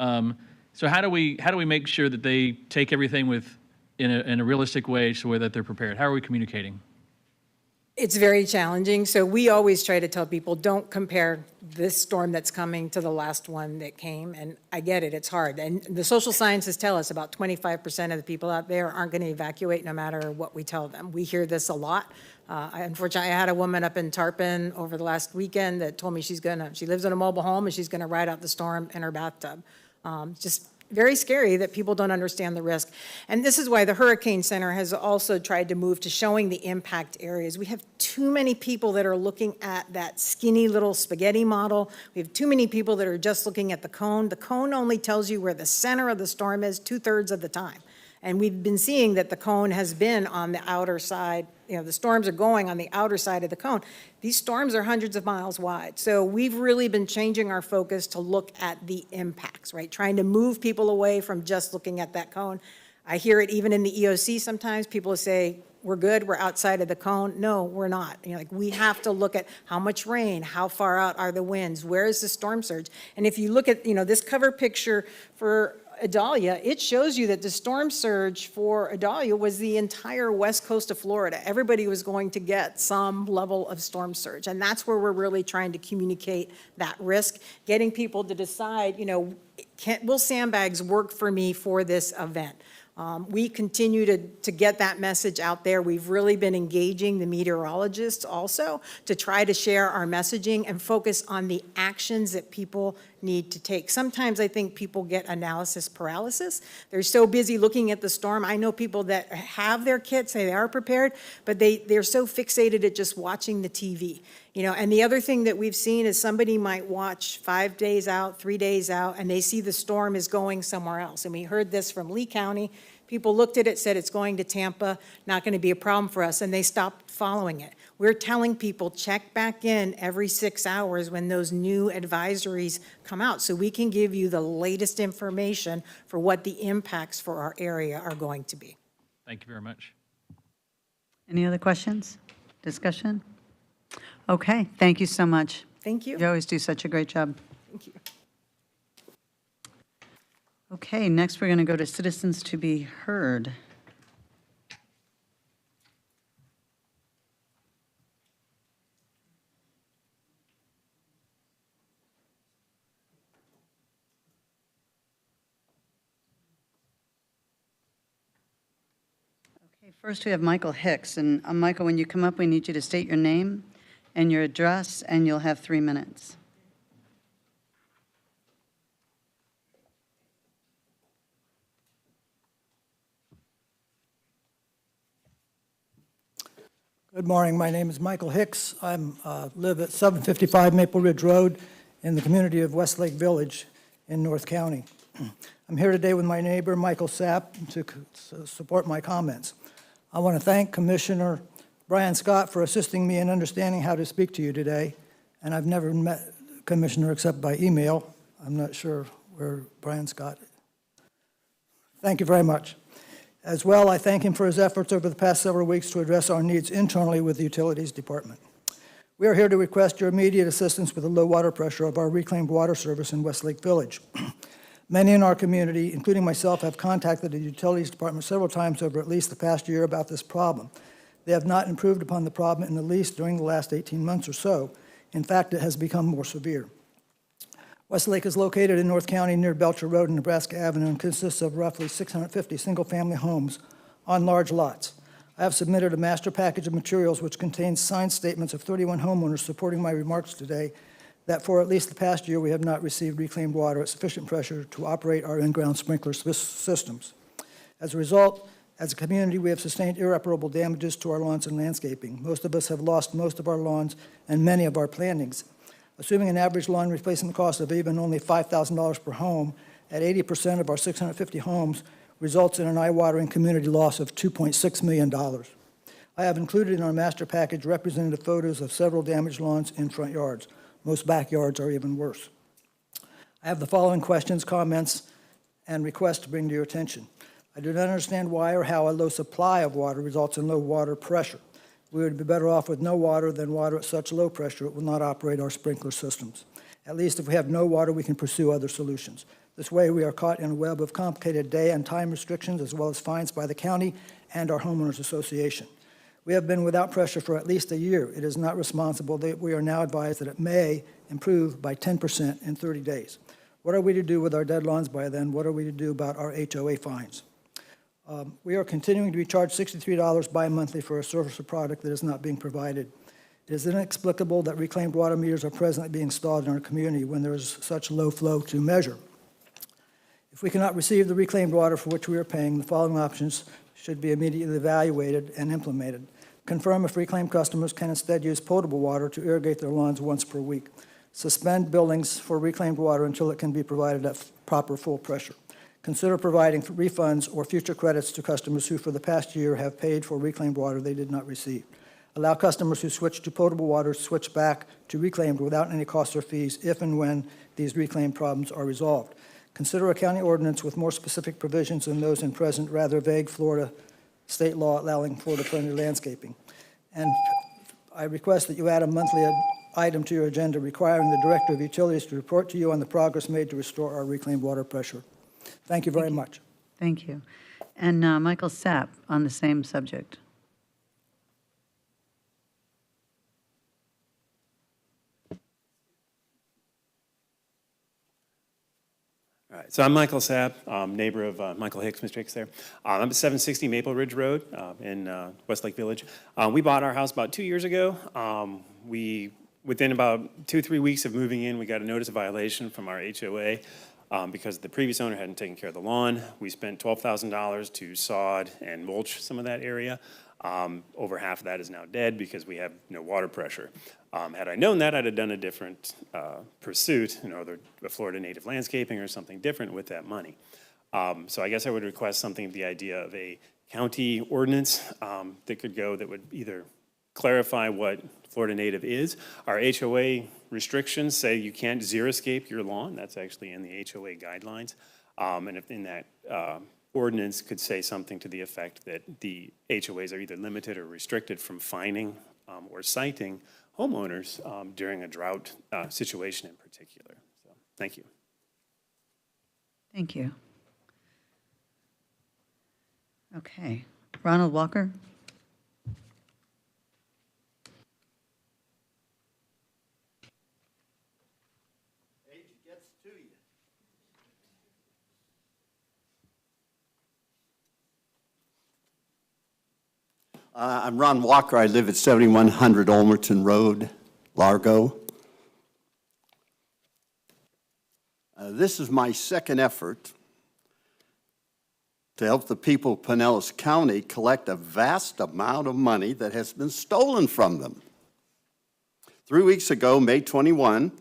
So how do we make sure that they take everything in a realistic way so that they're prepared? How are we communicating? It's very challenging. So we always try to tell people, don't compare this storm that's coming to the last one that came. And I get it, it's hard. And the social sciences tell us about 25% of the people out there aren't going to evacuate no matter what we tell them. We hear this a lot. Unfortunately, I had a woman up in Tarpon over the last weekend that told me she lives in a mobile home and she's going to ride out the storm in her bathtub. Just very scary that people don't understand the risk. And this is why the Hurricane Center has also tried to move to showing the impact areas. We have too many people that are looking at that skinny little spaghetti model. We have too many people that are just looking at the cone. The cone only tells you where the center of the storm is 2/3 of the time. And we've been seeing that the cone has been on the outer side. The storms are going on the outer side of the cone. These storms are hundreds of miles wide. So we've really been changing our focus to look at the impacts, right? Trying to move people away from just looking at that cone. I hear it even in the EOC sometimes. People say, we're good, we're outside of the cone. No, we're not. We have to look at how much rain, how far out are the winds, where is the storm surge? And if you look at, this cover picture for Idalia, it shows you that the storm surge for Idalia was the entire west coast of Florida. Everybody was going to get some level of storm surge. And that's where we're really trying to communicate that risk, getting people to decide, will sandbags work for me for this event? We continue to get that message out there. We've really been engaging the meteorologists also to try to share our messaging and focus on the actions that people need to take. Sometimes I think people get analysis paralysis. They're so busy looking at the storm. I know people that have their kits, they are prepared, but they're so fixated at just watching the TV. And the other thing that we've seen is somebody might watch 5 days out, 3 days out, and they see the storm is going somewhere else. And we heard this from Lee County. People looked at it, said it's going to Tampa, not going to be a problem for us, and they stopped following it. We're telling people check back in every 6 hours when those new advisories come out so we can give you the latest information for what the impacts for our area are going to be. Thank you very much. Any other questions? Discussion? Okay, thank you so much. Thank you. You always do such a great job. Thank you. Okay, next we're going to go to citizens to be heard. Okay, first we have Michael Hicks. And Michael, when you come up, we need you to state your name and your address, and you'll have 3 minutes. Good morning. My name is Michael Hicks. I live at 755 Maple Ridge Road in the community of Westlake Village in North County. I'm here today with my neighbor, Michael Sapp, to support my comments. I want to thank Commissioner Brian Scott for assisting me in understanding how to speak to you today. And I've never met Commissioner except by email. I'm not sure where Brian Scott is. Thank you very much. As well, I thank him for his efforts over the past several weeks to address our needs internally with the Utilities Department. We are here to request your immediate assistance with the low water pressure of our reclaimed water service in Westlake Village. Many in our community, including myself, have contacted the Utilities Department several times over at least the past year about this problem. They have not improved upon the problem in the least during the last 18 months or so. In fact, it has become more severe. Westlake is located in North County near Belcher Road and Nebraska Avenue and consists of roughly 650 single-family homes on large lots. I have submitted a master package of materials which contains signed statements of 31 homeowners supporting my remarks today that for at least the past year we have not received reclaimed water at sufficient pressure to operate our in-ground sprinkler systems. As a result, as a community, we have sustained irreparable damages to our lawns and landscaping. Most of us have lost most of our lawns and many of our plantings. Assuming an average lawn replacement cost of even only $5,000 per home at 80% of our 650 homes results in an eye-watering community loss of $2.6 million. I have included in our master package representative photos of several damaged lawns in front yards. Most backyards are even worse. I have the following questions, comments, and requests to bring to your attention. I do not understand why or how a low supply of water results in low water pressure. We would be better off with no water than water at such low pressure it will not operate our sprinkler systems. At least if we have no water, we can pursue other solutions. This way, we are caught in a web of complicated day and time restrictions as well as fines by the county and our homeowners association. We have been without pressure for at least a year. It is not responsible that we are now advised that it may improve by 10% in 30 days. What are we to do with our dead lawns by then? What are we to do about our HOA fines? We are continuing to be charged $63 bi-monthly for a service or product that is not being provided. It is inexplicable that reclaimed water meters are presently being installed in our community when there is such low flow to measure. If we cannot receive the reclaimed water for which we are paying, the following options should be immediately evaluated and implemented. Confirm if reclaimed customers can instead use potable water to irrigate their lawns once per week. Suspend billings for reclaimed water until it can be provided at proper full pressure. Consider providing refunds or future credits to customers who for the past year have paid for reclaimed water they did not receive. Allow customers who switch to potable water to switch back to reclaimed without any costs or fees if and when these reclaimed problems are resolved. Consider a county ordinance with more specific provisions than those in present, rather vague Florida state law allowing Florida-friendly landscaping. And I request that you add a monthly item to your agenda requiring the Director of Utilities to report to you on the progress made to restore our reclaimed water pressure. Thank you very much. Thank you. And Michael Sapp on the same subject. All right, so I'm Michael Sapp, neighbor of Michael Hicks, Mr. Hicks there. I'm at 760 Maple Ridge Road in Westlake Village. We bought our house about 2 years ago. Within about 2-3 weeks of moving in, we got a notice of violation from our HOA because the previous owner hadn't taken care of the lawn. We spent $12,000 to sod and mulch some of that area. Over half of that is now dead because we have no water pressure. Had I known that, I'd have done a different pursuit, either a Florida native landscaping or something different with that money. So I guess I would request something of the idea of a county ordinance that could go that would either clarify what Florida native is. Our HOA restrictions say you can't xeriscape your lawn. That's actually in the HOA guidelines. And if in that ordinance could say something to the effect that the HOAs are either limited or restricted from fining or citing homeowners during a drought situation in particular. So, thank you. Thank you. Okay. Ronald Walker? I'm Ron Walker. I live at 7100 Olmerton Road, Largo. This is my second effort to help the people of Pinellas County collect a vast amount of money that has been stolen from them. 3 weeks ago, May 21,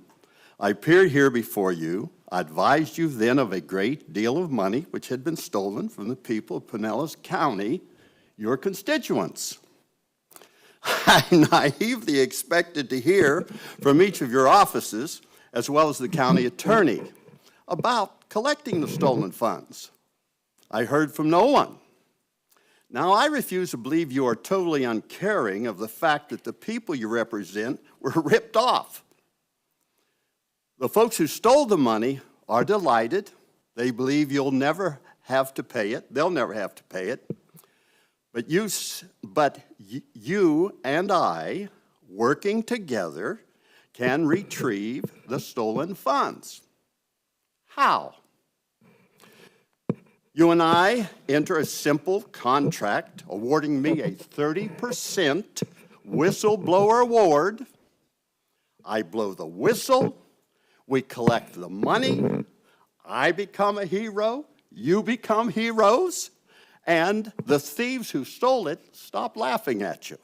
I appeared here before you. I advised you then of a great deal of money which had been stolen from the people of Pinellas County, your constituents. I naively expected to hear from each of your offices, as well as the county attorney, about collecting the stolen funds. I heard from no one. Now, I refuse to believe you are totally uncaring of the fact that the people you represent were ripped off. The folks who stole the money are delighted. They believe you'll never have to pay it. They'll never have to pay it. But you and I, working together, can retrieve the stolen funds. How? You and I enter a simple contract awarding me a 30% whistleblower award. I blow the whistle, we collect the money, I become a hero, you become heroes, and the thieves who stole it stop laughing at you.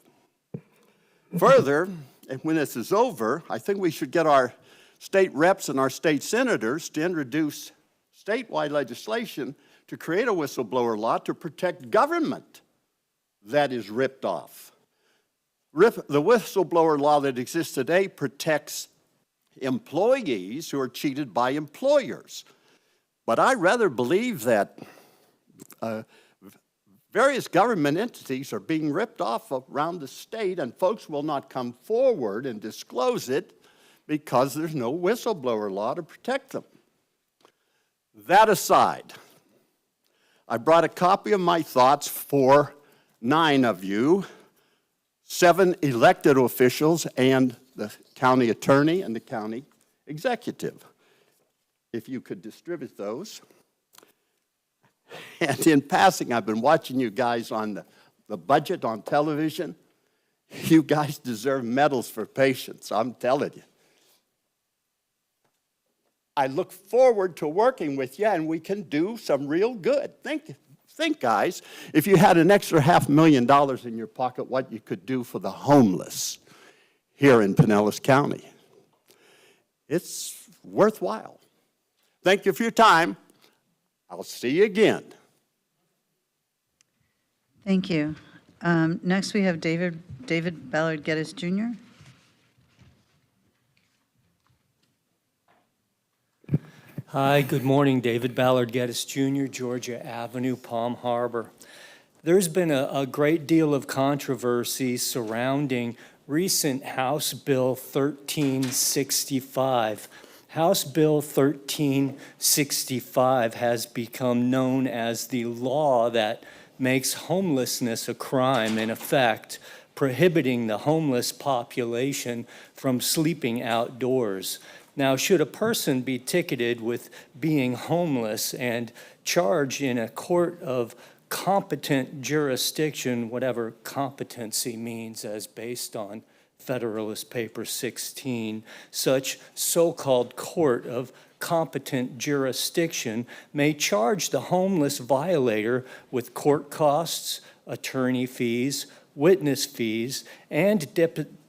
Further, and when this is over, I think we should get our state reps and our state senators to introduce statewide legislation to create a whistleblower law to protect government that is ripped off. The whistleblower law that exists today protects employees who are cheated by employers. But I rather believe that various government entities are being ripped off around the state, and folks will not come forward and disclose it because there's no whistleblower law to protect them. That aside, I brought a copy of my thoughts for 9 of you, 7 elected officials and the county attorney and the county executive. If you could distribute those. And in passing, I've been watching you guys on the budget on television. You guys deserve medals for patience, I'm telling you. I look forward to working with you, and we can do some real good. Think, guys, if you had an extra $500,000 in your pocket, what you could do for the homeless here in Pinellas County. It's worthwhile. Thank you for your time. I'll see you again. Thank you. Next, we have David Ballard Geddes Jr. Hi, good morning. David Ballard Geddes Jr., Georgia Avenue, Palm Harbor. There's been a great deal of controversy surrounding recent House Bill 1365. House Bill 1365 has become known as the law that makes homelessness a crime, in effect, prohibiting the homeless population from sleeping outdoors. Now, should a person be ticketed with being homeless and charged in a court of competent jurisdiction, whatever competency means as based on Federalist Paper 16, such so-called court of competent jurisdiction may charge the homeless violator with court costs, attorney fees, witness fees, and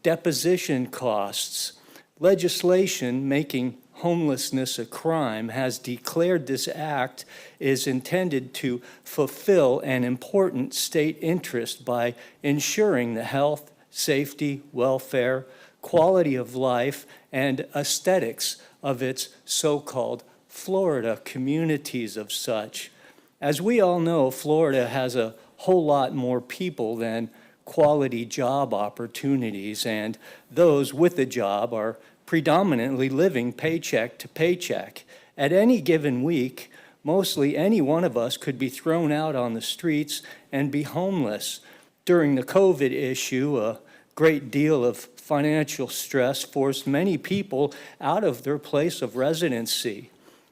deposition costs. Legislation making homelessness a crime has declared this act is intended to fulfill an important state interest by ensuring the health, safety, welfare, quality of life, and aesthetics of its so-called Florida communities of such. As we all know, Florida has a whole lot more people than quality job opportunities, and those with a job are predominantly living paycheck to paycheck. At any given week, mostly any one of us could be thrown out on the streets and be homeless. During the COVID issue, a great deal of financial stress forced many people out of their place of residency.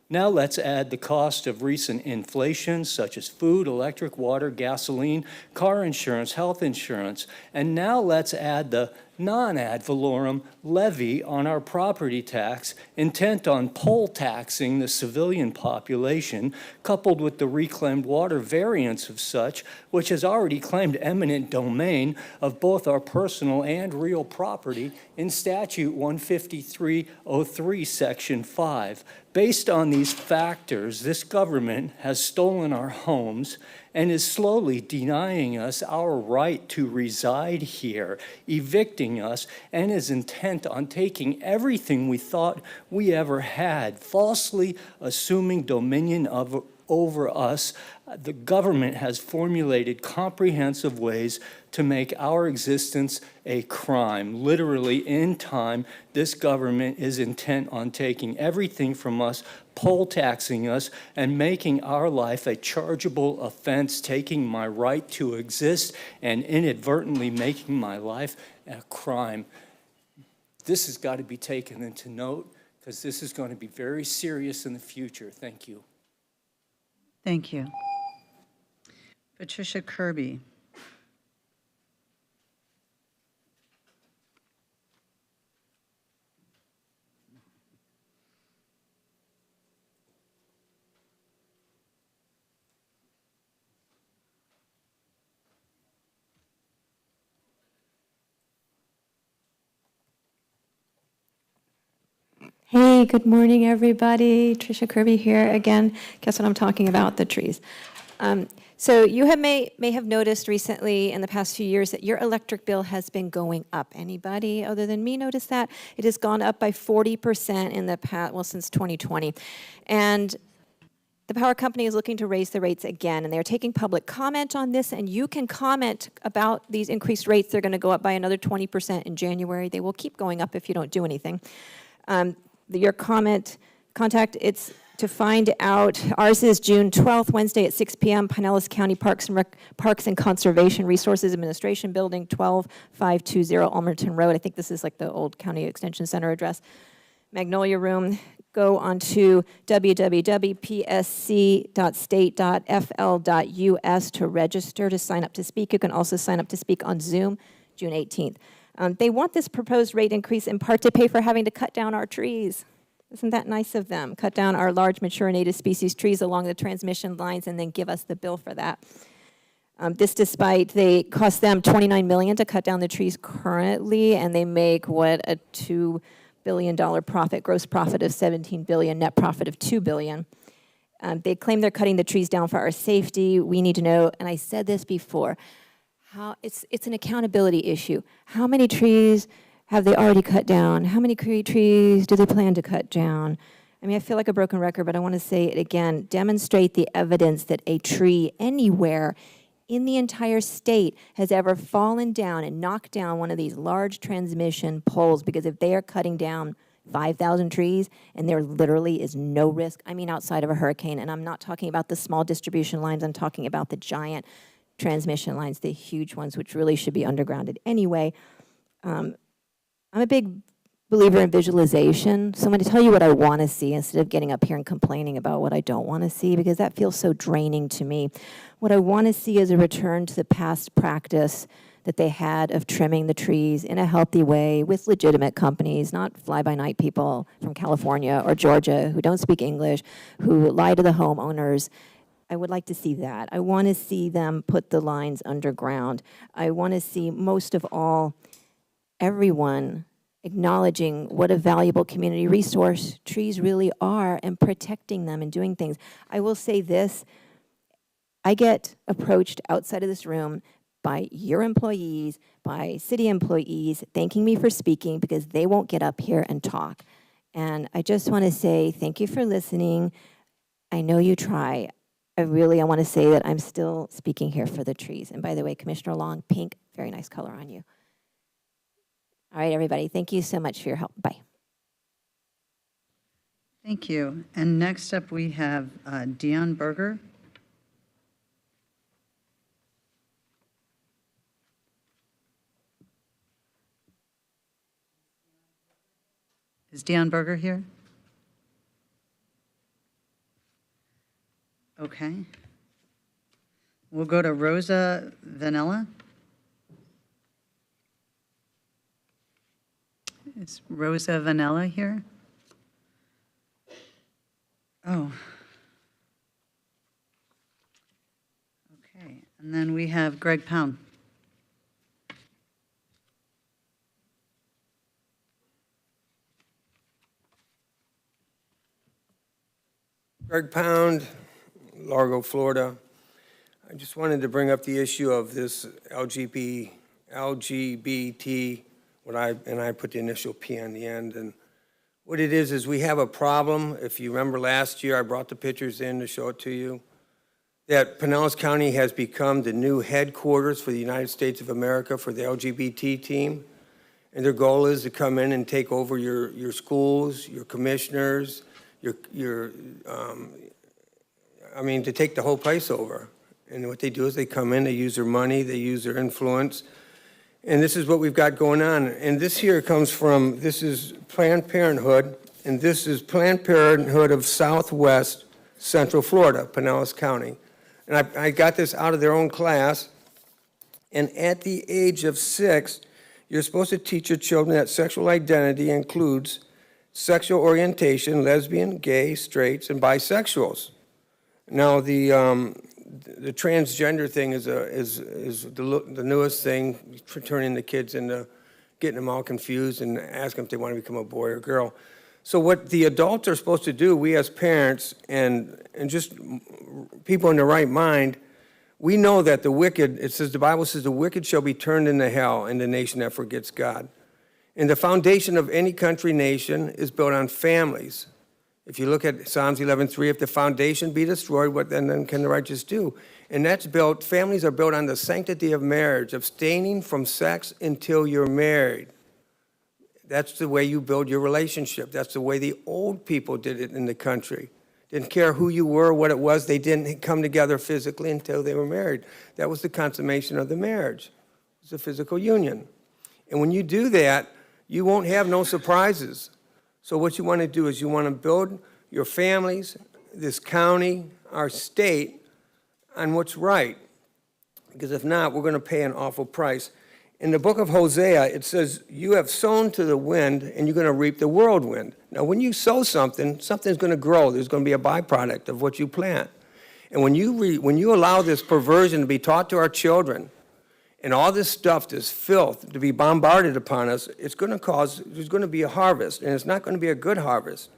Now let's add the cost of recent inflation, such as food, electric, water, gasoline, car insurance, health insurance, and now let's add the non-ad valorem levy on our property tax, intent on poll taxing the civilian population, coupled with the reclaimed water variance of such, which has already claimed eminent domain of both our personal and real property in Statute 15303, Section 5. Based on these factors, this government has stolen our homes and is slowly denying us our right to reside here, evicting us, and is intent on taking everything we thought we ever had, falsely assuming dominion over us. The government has formulated comprehensive ways to make our existence a crime. Literally, in time, this government is intent on taking everything from us, poll taxing us, and making our life a chargeable offense, taking my right to exist and inadvertently making my life a crime. This has got to be taken into note, because this is going to be very serious in the future. Thank you. Thank you. Patricia Kirby. Hey, good morning, everybody. Tricia Kirby here again. Guess what I'm talking about? The trees. So you may have noticed recently in the past few years that your electric bill has been going up. Anybody other than me notice that? It has gone up by 40% in the past, well, since 2020. And the power company is looking to raise the rates again, and they're taking public comment on this, and you can comment about these increased rates. They're going to go up by another 20% in January. They will keep going up if you don't do anything. Your contact, it's to find out. Ours is June 12th, Wednesday at 6 p.m., Pinellas County Parks and Conservation Resources Administration Building, 12520 Almerton Road. I think this is like the old County Extension Center address. Magnolia Room. Go on to www.psc.state.fl.us to register to sign up to speak. You can also sign up to speak on Zoom, June 18th. They want this proposed rate increase in part to pay for having to cut down our trees. Isn't that nice of them? Cut down our large mature native species trees along the transmission lines and then give us the bill for that. This despite they cost them $29 million to cut down the trees currently, and they make, what, a $2 billion profit, gross profit of $17 billion, net profit of $2 billion. They claim they're cutting the trees down for our safety. We need to know, and I said this before, it's an accountability issue. How many trees have they already cut down? How many trees do they plan to cut down? I mean, I feel like a broken record, but I want to say it again. Demonstrate the evidence that a tree anywhere in the entire state has ever fallen down and knocked down one of these large transmission poles, because if they are cutting down 5,000 trees and there literally is no risk, I mean outside of a hurricane, and I'm not talking about the small distribution lines, I'm talking about the giant transmission lines, the huge ones, which really should be undergrounded anyway. I'm a big believer in visualization, so I'm going to tell you what I want to see instead of getting up here and complaining about what I don't want to see, because that feels so draining to me. What I want to see is a return to the past practice that they had of trimming the trees in a healthy way with legitimate companies, not fly-by-night people from California or Georgia who don't speak English, who lie to the homeowners. I would like to see that. I want to see them put the lines underground. I want to see, most of all, everyone acknowledging what a valuable community resource trees really are and protecting them and doing things. I will say this, I get approached outside of this room by your employees, by city employees, thanking me for speaking because they won't get up here and talk. And I just want to say thank you for listening. I know you try. I want to say that I'm still speaking here for the trees. And by the way, Commissioner Long, pink, very nice color on you. All right, everybody, thank you so much for your help. Bye. Thank you. And next up, we have Dion Berger. Is Dion Berger here? Okay. We'll go to Rosa Vanella. Is Rosa Vanella here? Oh. Okay, and then we have Greg Pound. Greg Pound, Largo, Florida. I just wanted to bring up the issue of this LGBT, and I put the initial P on the end. And what it is we have a problem. If you remember last year, I brought the pictures in to show it to you, that Pinellas County has become the new headquarters for the United States of America for the LGBT team. And their goal is to come in and take over your schools, your commissioners, to take the whole place over. And what they do is they come in, they use their money, they use their influence. And this is what we've got going on. And this here comes from, this is Planned Parenthood, and this is Planned Parenthood of Southwest Central Florida, Pinellas County. And I got this out of their own class, and at the age of 6, you're supposed to teach your children that sexual identity includes sexual orientation, lesbian, gay, straights, and bisexuals. Now, the transgender thing is the newest thing, turning the kids into getting them all confused and asking if they want to become a boy or girl. So what the adults are supposed to do, we as parents and just people in the right mind, we know that the wicked, it says, the Bible says, the wicked shall be turned into hell in the nation that forgets God. And the foundation of any country, nation is built on families. If you look at Psalms 11:3, if the foundation be destroyed, what then can the righteous do? And that's built, families are built on the sanctity of marriage, abstaining from sex until you're married. That's the way you build your relationship. That's the way the old people did it in the country. Didn't care who you were, what it was. They didn't come together physically until they were married. That was the consummation of the marriage. It was a physical union. And when you do that, you won't have no surprises. So what you want to do is you want to build your families, this county, our state, on what's right. Because if not, we're going to pay an awful price. In the book of Hosea, it says, you have sown to the wind, and you're going to reap the whirlwind. Now, when you sow something, something's going to grow. There's going to be a byproduct of what you plant. And when you allow this perversion to be taught to our children, and all this stuff, this filth, to be bombarded upon us, there's going to be a harvest, and it's not going to be a good harvest.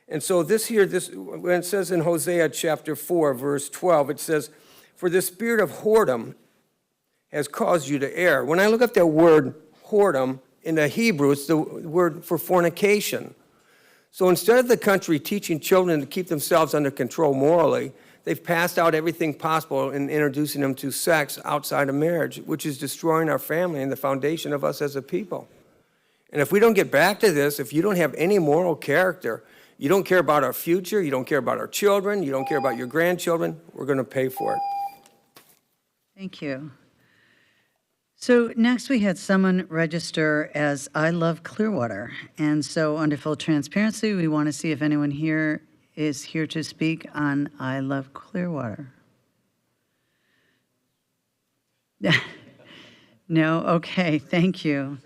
And so when it says in Hosea chapter 4, verse 12, it says, for the spirit of whoredom has caused you to err. When I look up that word whoredom in the Hebrew, it's the word for fornication. So instead of the country teaching children to keep themselves under control morally, they've passed out everything possible in introducing them to sex outside of marriage, which is destroying our family and the foundation of us as a people. And if we don't get back to this, if you don't have any moral character, you don't care about our future, you don't care about our children, you don't care about your grandchildren, we're going to pay for it. Thank you. So next we had someone register as I Love Clearwater. And so under full transparency, we want to see if anyone here is here to speak on I Love Clearwater. No? Okay, thank you.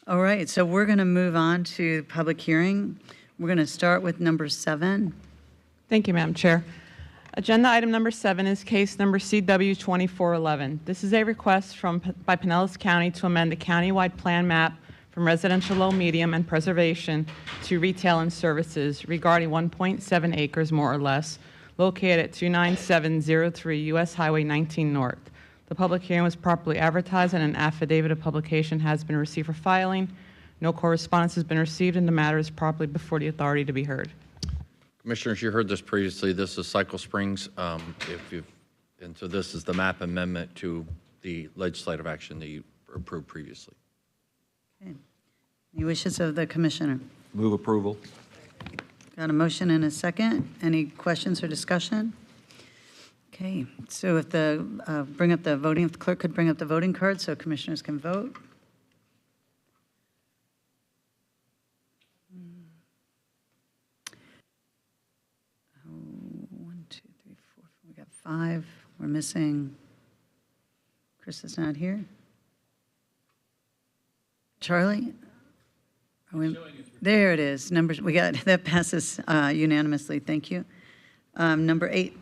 All right, so we're going to move on to public hearing. We're going to start with number 7. Thank you, Madam Chair. Agenda item number 7 is case number CW 2411. This is a request by Pinellas County to amend the countywide plan map from residential low, medium, and preservation to retail and services regarding 1.7 acres more or less located at 29703 U.S. Highway 19 North. The public hearing was properly advertised and an affidavit of publication has been received for filing. No correspondence has been received and the matter is properly before the authority to be heard. Commissioners, you heard this previously. This is Cycle Springs. And so this is the map amendment to the legislative action that you approved previously. Okay. Any wishes of the commissioner? Move approval. Got a motion and a second. Any questions or discussion? Okay, so if the if the clerk could bring up the voting card so commissioners can vote. We got 5. We're missing. Chris is not here. Charlie? There it is. Numbers. We got that passes unanimously. Thank you. Number 8.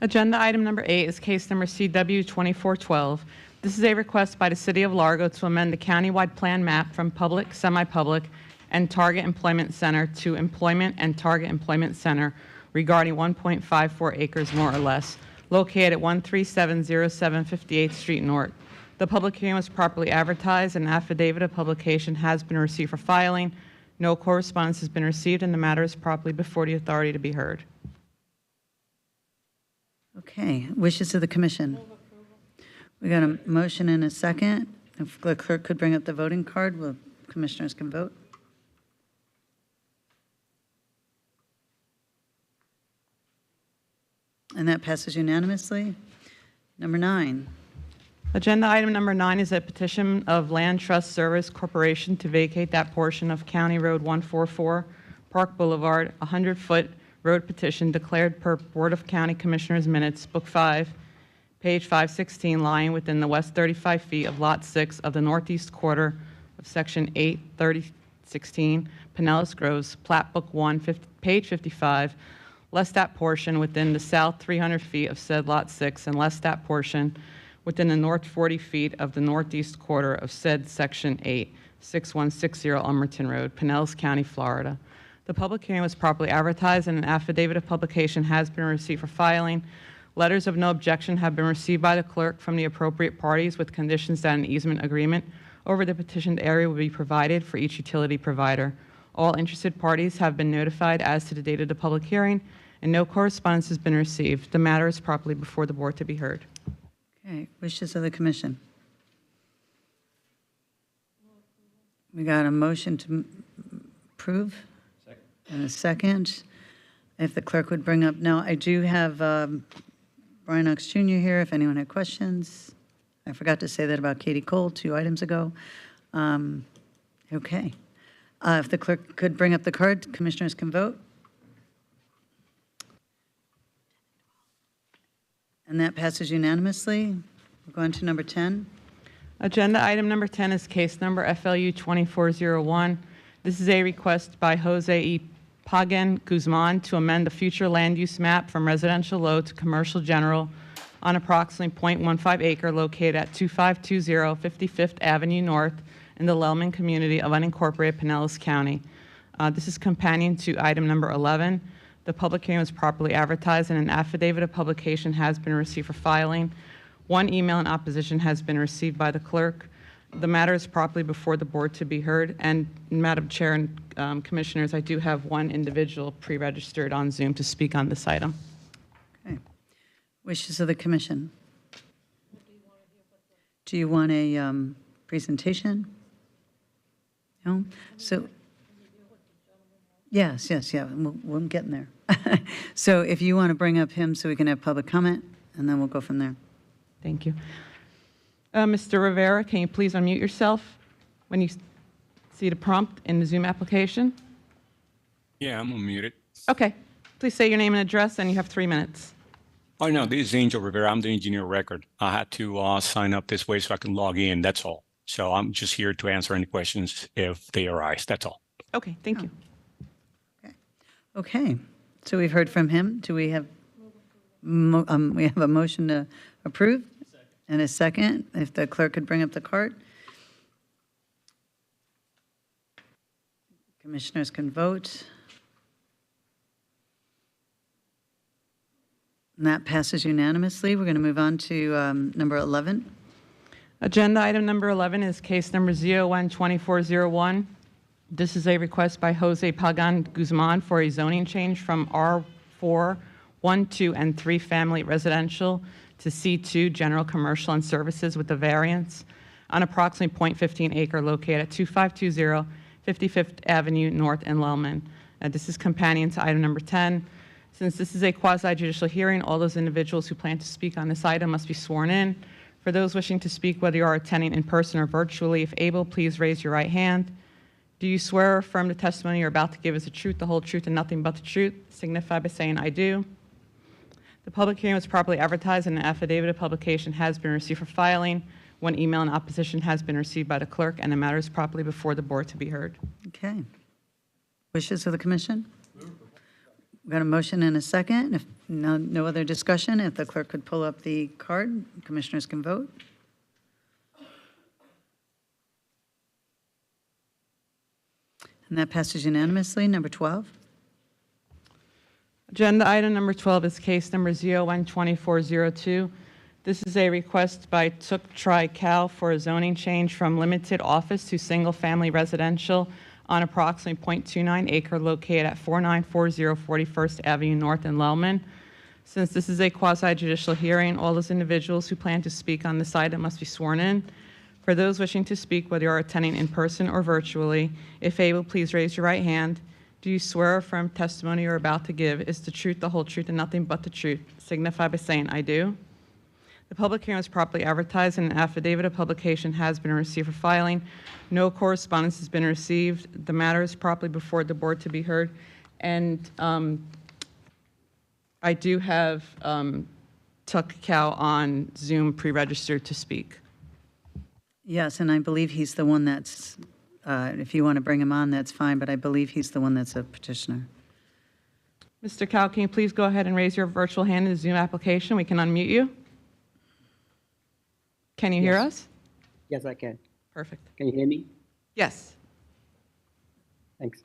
Agenda item number 8 is case number CW 2412. This is a request by the City of Largo to amend the countywide plan map from public, semi-public, and target employment center to employment and target employment center regarding 1.54 acres more or less, located at 13707 58th Street North. The public hearing was properly advertised and an affidavit of publication has been received for filing. No correspondence has been received and the matter is properly before the authority to be heard. Okay, wishes of the commission. We got a motion and a second. If the clerk could bring up the voting card, commissioners can vote. And that passes unanimously. Number 9. Agenda item number 9 is a petition of Land Trust Service Corporation to vacate that portion of County Road 144 Park Boulevard, a 100-foot road petition declared per Board of County Commissioners Minutes, Book 5, page 516, lying within the west 35 feet of Lot 6 of the northeast quarter of Section 83016, Pinellas Groves, Plat Book 1, page 55, less that portion within the south 300 feet of said Lot 6, and less that portion within the north 40 feet of the northeast quarter of said Section 86160 Elmerton Road, Pinellas County, Florida. The public hearing was properly advertised, and an affidavit of publication has been received for filing. Letters of no objection have been received by the clerk from the appropriate parties with conditions that an easement agreement over the petitioned area will be provided for each utility provider. All interested parties have been notified as to the date of the public hearing, and no correspondence has been received. The matter is properly before the board to be heard. Okay, wishes of the commission. We got a motion to approve? And a second. If the clerk would bring up, now I do have Brian Knox Jr. here if anyone had questions. I forgot to say that about Katie Cole 2 items ago. Okay. If the clerk could bring up the card, commissioners can vote. And that passes unanimously. We're going to number 10. Agenda item number 10 is case number FLU 2401. This is a request by Jose E. Pagan Guzman to amend the future land use map from residential low to commercial general on approximately 0.15 acre located at 2520 55th Avenue North in the Lellman community of unincorporated Pinellas County. This is companion to item number 11. The public hearing was properly advertised, and an affidavit of publication has been received for filing. One email in opposition has been received by the clerk. The matter is properly before the board to be heard. And Madam Chair and Commissioners, I do have one individual pre-registered on Zoom to speak on this item. Okay. Wishes of the commission. Do you want a presentation? No? So, yes, yeah, we're getting there. So if you want to bring up him so we can have public comment, and then we'll go from there. Thank you. Mr. Rivera, can you please unmute yourself when you see the prompt in the Zoom application? Yeah, I'm unmuted. Okay. Please say your name and address, and you have 3 minutes. Oh, no, this is Angel Rivera. I'm the engineer of record. I had to sign up this way so I can log in. That's all. So I'm just here to answer any questions if they arise. That's all. Okay, thank you. Okay, so we've heard from him. Do we have, we have a motion to approve? And a second, if the clerk could bring up the card. Commissioners can vote. And that passes unanimously. We're going to move on to number 11. Agenda item number 11 is case number ZON 2401. This is a request by Jose Pagan Guzman for a zoning change from R4, 1, 2, and 3 family residential to C2 general commercial and services with a variance on approximately 0.15 acre located at 2520 55th Avenue North in Lellman. This is companion to item number 10. Since this is a quasi-judicial hearing, all those individuals who plan to speak on this item must be sworn in. For those wishing to speak, whether you are attending in person or virtually, if able, please raise your right hand. Do you swear or affirm the testimony you're about to give is the truth, the whole truth, and nothing but the truth? Signify by saying, I do. The public hearing was properly advertised, and an affidavit of publication has been received for filing. One email in opposition has been received by the clerk, and the matter is properly before the board to be heard. Okay. Wishes of the commission? We've got a motion and a second. If no other discussion, if the clerk could pull up the card, commissioners can vote. And that passes unanimously. Number 12. Agenda item number 12 is case number ZON 2402. This is a request by Tuk Tri Cal for a zoning change from limited office to single-family residential on approximately 0.29 acre located at 4940 41st Avenue North in Lellman. Since this is a quasi-judicial hearing, all those individuals who plan to speak on this item must be sworn in. For those wishing to speak, whether you are attending in person or virtually, if able, please raise your right hand. Do you swear or affirm testimony you're about to give is the truth, the whole truth, and nothing but the truth? Signify by saying, I do. The public hearing was properly advertised, and an affidavit of publication has been received for filing. No correspondence has been received. The matter is properly before the board to be heard. And I do have Tuck Cow on Zoom pre-registered to speak. Yes, and I believe he's the one that's, if you want to bring him on, that's fine, but I believe he's the one that's a petitioner. Mr. Cow, can you please go ahead and raise your virtual hand in the Zoom application? We can unmute you. Can you hear us? Yes, I can. Perfect. Can you hear me? Yes. Thanks.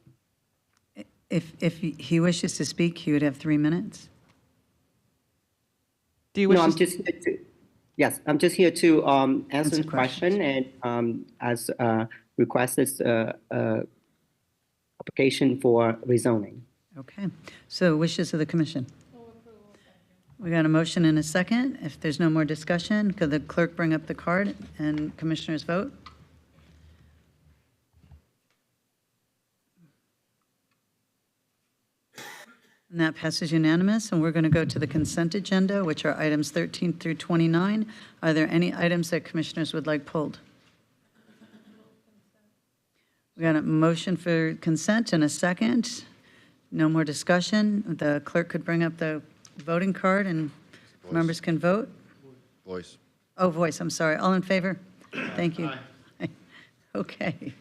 If he wishes to speak, he would have 3 minutes. Do you wish No, I'm to- just here to, yes, I'm just here to answer Answer the question and as requested application for rezoning. Okay, so wishes of the commission. We got a motion and a second. If there's no more discussion, could the clerk bring up the card and commissioners vote? And that passes unanimous, and we're going to go to the consent agenda, which are items 13 through 29. Are there any items that commissioners would like pulled? We got a motion for consent and a second. No more discussion. The clerk could bring up the voting card and members can vote. Voice. Oh, voice, I'm sorry. All in favor? Thank you. Okay.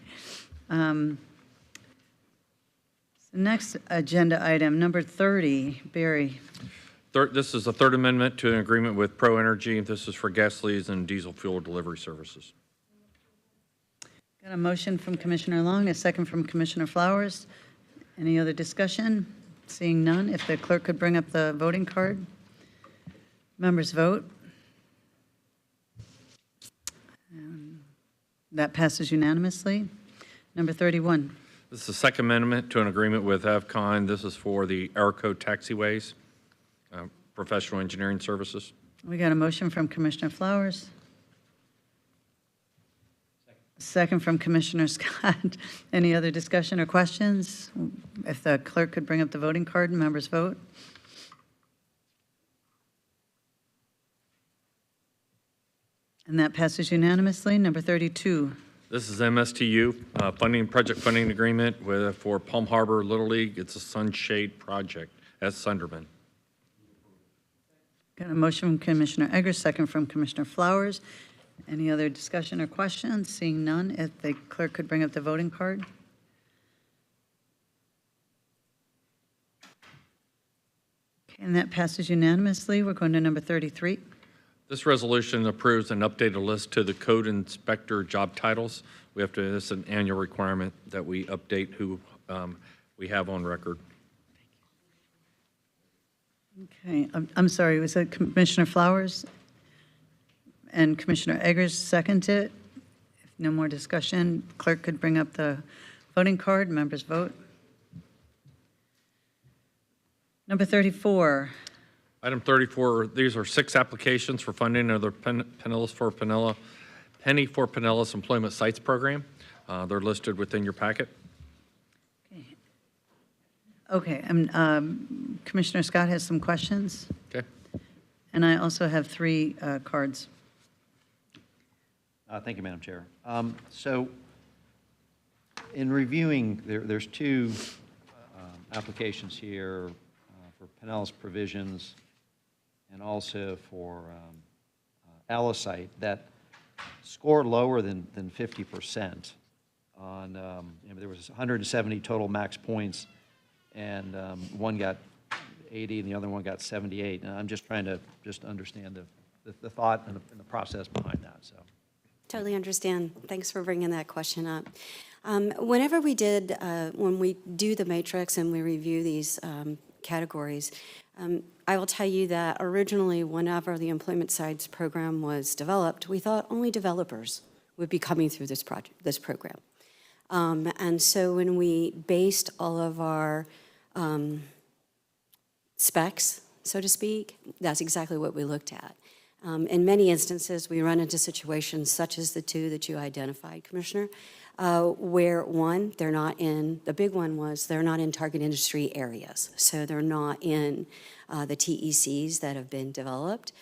Next agenda item, number 30, Barry. This is the third amendment to an agreement with Pro Energy. This is for gas leads and diesel fuel delivery services. Got a motion from Commissioner Long, a second from Commissioner Flowers. Any other discussion? Seeing none, if the clerk could bring up the voting card. Members vote. That passes unanimously. Number 31. This is the second amendment to an agreement with Avcon. This is for the Airco taxiways, professional engineering services. We got a motion from Commissioner Flowers. Second from Commissioner Scott. Any other discussion or questions? If the clerk could bring up the voting card and members vote. And that passes unanimously. Number 32. This is MSTU, project funding agreement for Palm Harbor Little League. It's a sunshade project at Sunderman. Got a motion from Commissioner Eggers, second from Commissioner Flowers. Any other discussion or questions? Seeing none, if the clerk could bring up the voting card. Okay, and that passes unanimously. We're going to number 33. This resolution approves an updated list to the code inspector job titles. We have to, this is an annual requirement that we update who we have on record. Okay, I'm sorry, was that Commissioner Flowers? And Commissioner Eggers seconded it? If no more discussion, clerk could bring up the voting card, members vote. Number 34. Item 34, these are 6 applications for funding of the Pinellas for Pinellas Employment Sites Program. They're listed within your packet. Okay, Commissioner Scott has some questions. Okay. And I also have 3 cards. Thank you, Madam Chair. So in reviewing, there's 2 applications here for Pinellas Provisions and also for Allisite that score lower than 50% on, there was 170 total max points, and one got 80 and the other one got 78. And I'm just trying to understand the thought and the process behind that, so. Totally understand. Thanks for bringing that question up. Whenever we did, when we do the matrix and we review these categories, I will tell you that originally, whenever the Employment Sites program was developed, we thought only developers would be coming through this program. And so when we based all of our specs, so to speak, that's exactly what we looked at. In many instances, we run into situations such as the 2 that you identified, Commissioner, where one, they're not in, the big one was they're not in target industry areas. So they're not in the TECs that have been developed.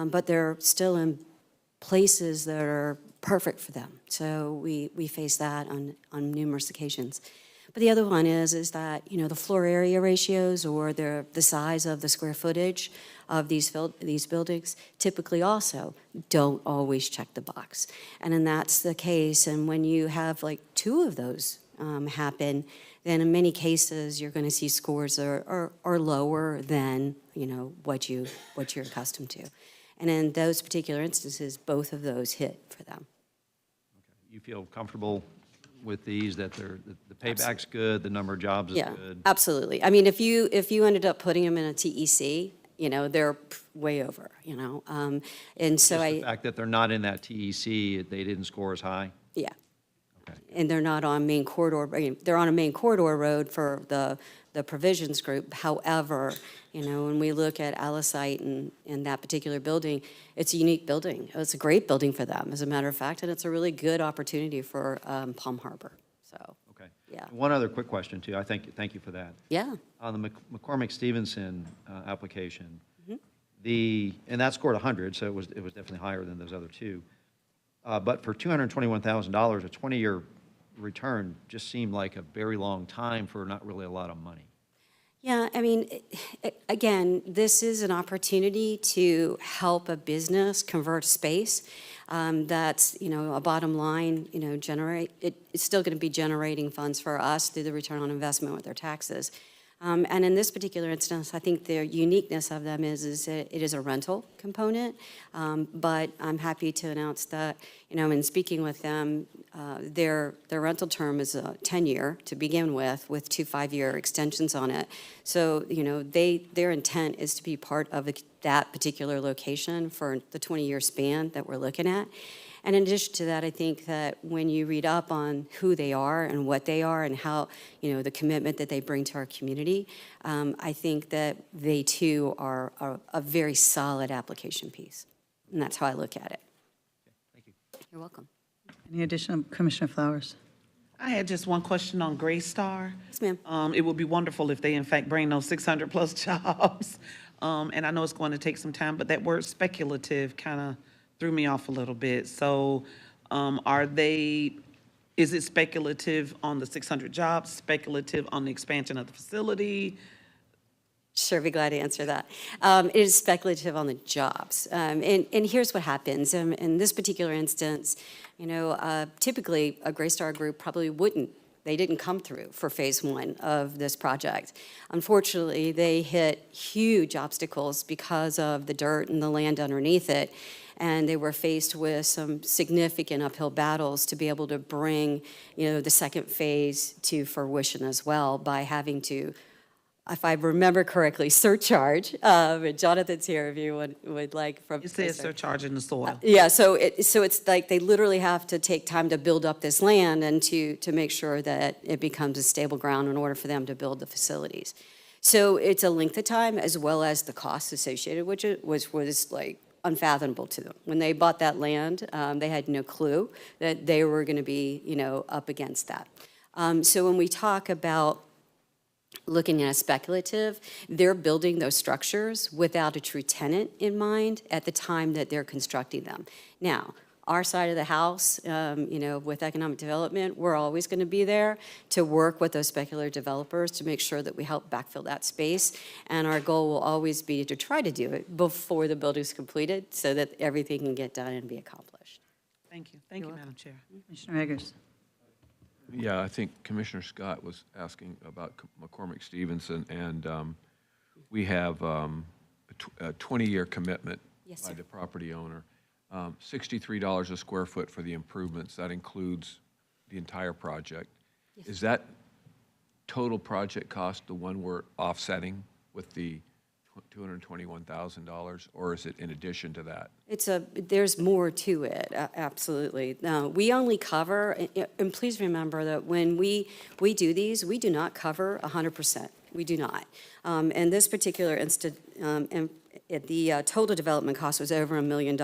but they're still in places that are perfect for them. So we face that on numerous occasions. But the other one is that, you know, the floor area ratios or the size of the square footage of these buildings typically also don't always check the box. And then that's the case, and when you have like two of those happen, then in many cases, you're going to see scores are lower than, you know, what you're accustomed to. And in those particular instances, both of those hit for them. You feel comfortable with these, that the payback's good, the number of jobs is Yeah, good? absolutely. I mean, if you ended up putting them in a TEC, you know, they're way over, you know. And so Just the fact that they're not in that TEC, they didn't score as high? Yeah. And they're not on main corridor, they're on a main corridor road for the provisions group. However, you know, when we look at Alisite and that particular building, it's a unique building. It's a great building for them, as a matter of fact, and it's a really good opportunity for Palm Harbor, so. Okay. Yeah. One other quick question, too. Thank you for that. Yeah. On the McCormick Stevenson application, Mhm. and that scored 100, so it was definitely higher than those other two. But for $221,000, a 20-year return just seemed like a very long time for not really a lot of money. Yeah, I mean, again, this is an opportunity to help a business convert space that's, you know, a bottom line, you know, it's still going to be generating funds for us through the return on investment with their taxes. And in this particular instance, I think the uniqueness of them is that it is a rental component. But I'm happy to announce that, you know, in speaking with them, their rental term is a 10-year to begin with 2 5-year extensions on it. So, you know, their intent is to be part of that particular location for the 20-year span that we're looking at. And in addition to that, I think that when you read up on who they are and what they are and how, you know, the commitment that they bring to our community, I think that they too are a very solid application piece. And that's how I look at it. Thank you. You're welcome. Any additional, Commissioner Flowers? I had just one question on Gray Star. Yes, ma'am. It would be wonderful if they in fact bring those 600+ jobs. And I know it's going to take some time, but that word speculative kind of threw me off a little bit. So is it speculative on the 600 jobs, speculative on the expansion of the facility? Sure, be glad to answer that. It is speculative on the jobs. And here's what happens. In this particular instance, you know, typically a Gray Star group probably they didn't come through for phase 1 of this project. Unfortunately, they hit huge obstacles because of the dirt and the land underneath it. And they were faced with some significant uphill battles to be able to bring, you know, the second phase to fruition as well by having to, if I remember correctly, surcharge. Jonathan's here if you would like from. It says surcharge in the soil. Yeah, so it's like they literally have to take time to build up this land and to make sure that it becomes a stable ground in order for them to build the facilities. So it's a length of time as well as the costs associated, which was like unfathomable to them. When they bought that land, they had no clue that they were going to be, you know, up against that. So when we talk about looking at a speculative, they're building those structures without a true tenant in mind at the time that they're constructing them. Now, our side of the house, you know, with economic development, we're always going to be there to work with those speculative developers to make sure that we help backfill that space. And our goal will always be to try to do it before the building's completed so that everything can get done and be accomplished. Thank you. Thank you, Madam Chair. Commissioner Eggers? Yeah, I think Commissioner Scott was asking about McCormick Stevenson, and we have a 20-year commitment Yes, by sir. the property owner. $63 a square foot for the improvements. That includes the entire project. Yes. Is that total project cost the one we're offsetting with the $221,000, or is it in addition to that? There's more to it, absolutely. No, we only cover, and please remember that when we do these, we do not cover 100%. We do not. In this particular instance, the total development cost was over $1 million,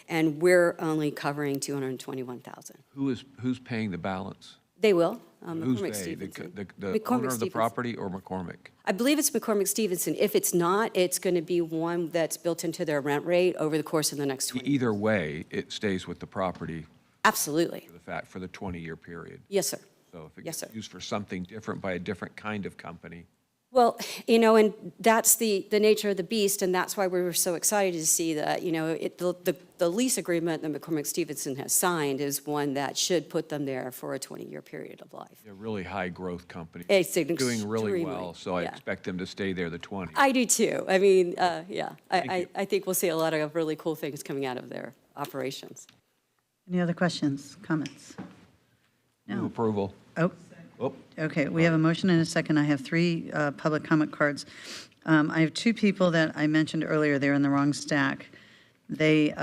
and we're only covering $221,000. Who's paying the balance? They will. Who's McCormick they? Stevenson. The McCormick owner of the Stevenson. property or McCormick? I believe it's McCormick Stevenson. If it's not, it's going to be one that's built into their rent rate over the course of the next 20 years. Either way, it stays with the property Absolutely. for the 20-year period. Yes, sir. So if it Yes, gets sir. used for something different by a different kind of company, Well, you know, and that's the nature of the beast, and that's why we were so excited to see that, you know, the lease agreement that McCormick Stevenson has signed is one that should put them there for a 20-year period of life. a really high-growth company. It's doing really extremely, well, so I yeah. expect them to stay there the 20. I do too. I mean, yeah, I think we'll see a lot of really cool things coming out of their operations. Any other questions, comments? Move approval. Oh, Oh, okay, we have a motion and a second. I have 3 public comment cards. I have 2 people that I mentioned earlier, they're in the wrong stack. They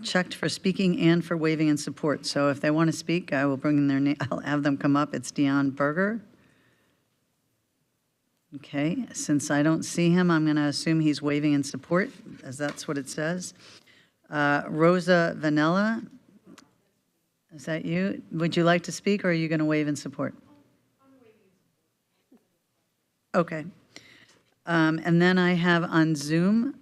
checked for speaking and for waiving in support, so if they want to speak, I will bring their name, I'll have them come up. It's Dion Berger. Okay, since I don't see him, I'm going to assume he's waiving in support, as that's what it says. Rosa Vanella, is that you? Would you like to speak, or are you going to waive in support? Okay. And then I have on Zoom,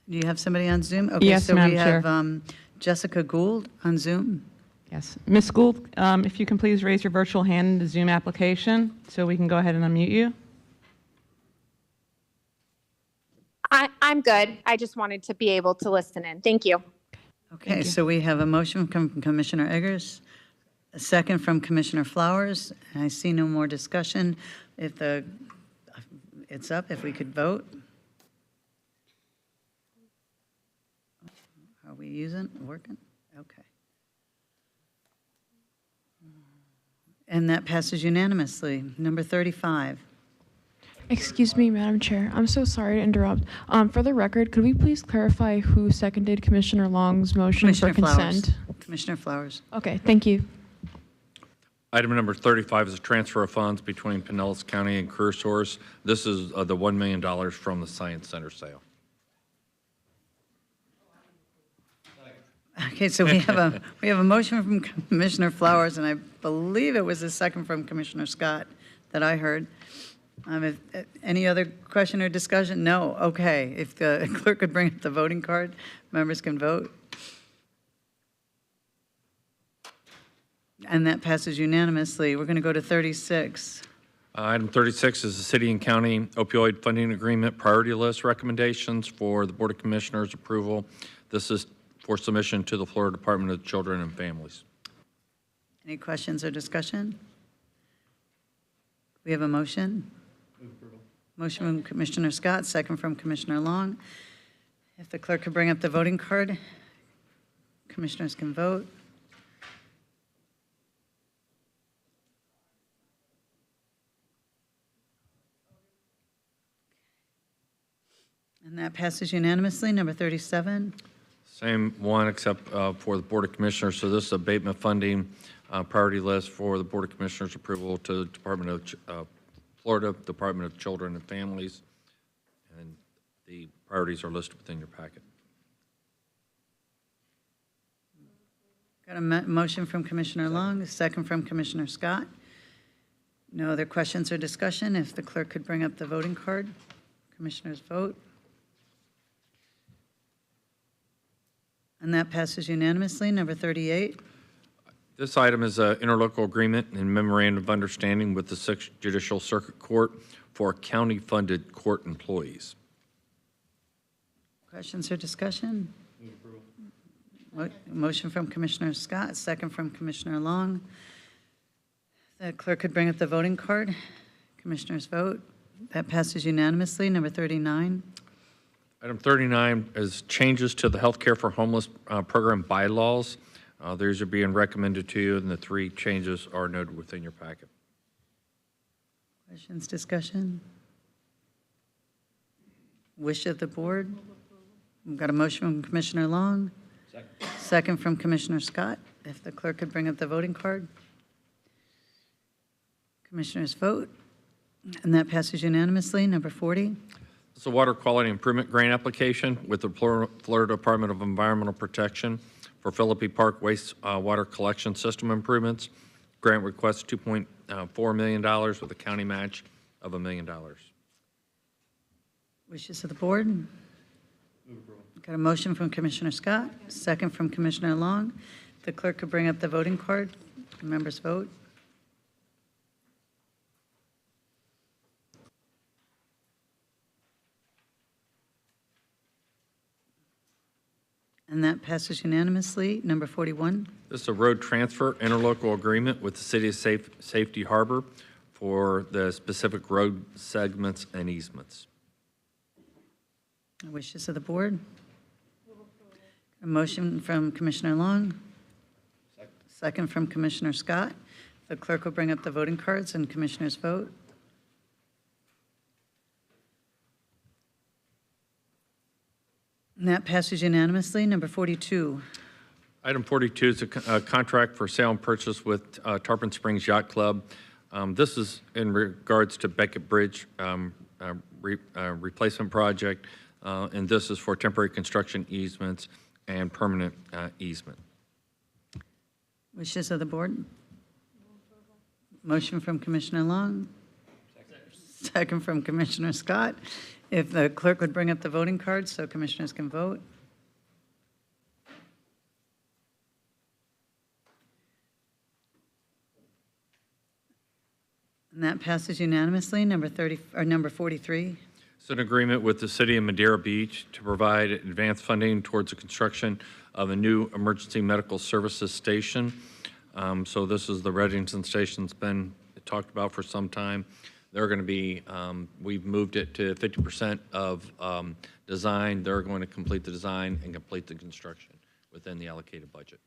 do you have somebody on Zoom? Okay, Yes, so Madam we Chair. have Jessica Gould on Zoom. Yes. Ms. Gould, if you can please raise your virtual hand in the Zoom application so we can go ahead and unmute you. I'm good. I just wanted to be able to listen in. Thank you. Okay, so we have a motion from Commissioner Eggers, a second from Commissioner Flowers. I see no more discussion. It's up, if we could vote. Are we working? Okay. And that passes unanimously. Number 35. Excuse me, Madam Chair. I'm so sorry to interrupt. For the record, could we please clarify who seconded Commissioner Long's motion for Commissioner Flowers. consent? Commissioner Flowers. Okay, thank you. Item number 35 is a transfer of funds between Pinellas County and Career Source. This is the $1 million from the Science Center sale. Okay, so we have a motion from Commissioner Flowers, and I believe it was a second from Commissioner Scott that I heard. Any other question or discussion? No? Okay. If the clerk could bring up the voting card, members can vote. And that passes unanimously. We're going to go to 36. Item 36 is the City and County Opioid Funding Agreement Priority List recommendations for the Board of Commissioners approval. This is for submission to the Florida Department of Children and Families. Any questions or discussion? We have a motion. Motion from Commissioner Scott, second from Commissioner Long. If the clerk could bring up the voting card, commissioners can vote. And that passes unanimously. Number 37. Same one, except for the Board of Commissioners. So this is abatement funding priority list for the Board of Commissioners approval to the Department of Florida Department of Children and Families. And the priorities are listed within your packet. Got a motion from Commissioner Long, a second from Commissioner Scott. No other questions or discussion. If the clerk could bring up the voting card, commissioners vote. And that passes unanimously. Number 38. This item is an interlocal agreement and memorandum of understanding with the 6th Judicial Circuit Court for county-funded court employees. Questions or discussion? Motion from Commissioner Scott, second from Commissioner Long. The clerk could bring up the voting card. Commissioners vote. That passes unanimously. Number 39. Item 39 is changes to the Healthcare for Homeless Program bylaws. These are being recommended to you, and the 3 changes are noted within your packet. Questions, discussion? Wish of the board? We've got a motion from Commissioner Long. Second from Commissioner Scott. If the clerk could bring up the voting card. Commissioners vote. And that passes unanimously. Number 40. It's a water quality improvement grant application with the Florida Department of Environmental Protection for Philippi Park waste water collection system improvements. grant request $2.4 million with a county match of $1 million. Wishes of the board? Got a motion from Commissioner Scott, second from Commissioner Long. The clerk could bring up the voting card. Members vote. And that passes unanimously. Number 41. This is a road transfer interlocal agreement with the City of Safety Harbor for the specific road segments and easements. Wishes of the board? A motion from Commissioner Long. Second from Commissioner Scott. The clerk will bring up the voting cards and commissioners vote. And that passes unanimously. Number 42. Item 42 is a contract for sale and purchase with Tarpon Springs Yacht Club. This is in regards to Beckett Bridge replacement project, and this is for temporary construction easements and permanent easement. Wishes of the board? Motion from Commissioner Long. Second from Commissioner Scott. If the clerk would bring up the voting cards so commissioners can vote. And that passes unanimously. Number 43. It's an agreement with the City of Madeira Beach to provide advanced funding towards the construction of a new emergency medical services station. So this is the Reddington Station that's been talked about for some time. They're going to be, we've moved it to 50% of design. They're going to complete the design and complete the construction within the allocated budget.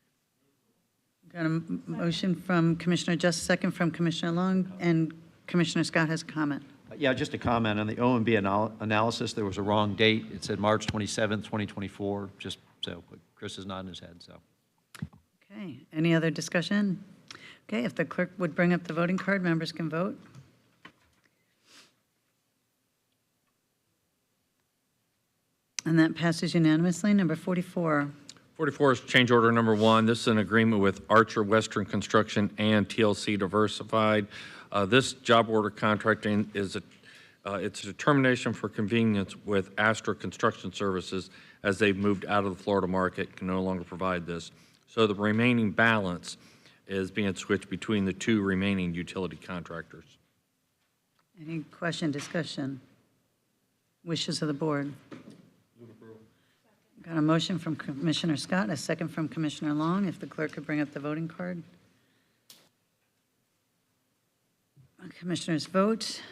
Got a motion from Commissioner Just, second from Commissioner Long, and Commissioner Scott has a comment. Yeah, just a comment on the OMB analysis. There was a wrong date. It said March 27th, 2024, just so Chris is nodding his head, so. Okay, any other discussion? Okay, if the clerk would bring up the voting card, members can vote. And that passes unanimously. Number 44. 44 is change order number 1. This is an agreement with Archer Western Construction and TLC Diversified. This job order contracting is it's a determination for convenience with Astra Construction Services as they've moved out of the Florida market, can no longer provide this. So the remaining balance is being switched between the two remaining utility contractors. Any question, discussion? Wishes of the board? Got a motion from Commissioner Scott, a second from Commissioner Long. If the clerk could bring up the voting card. Commissioners vote.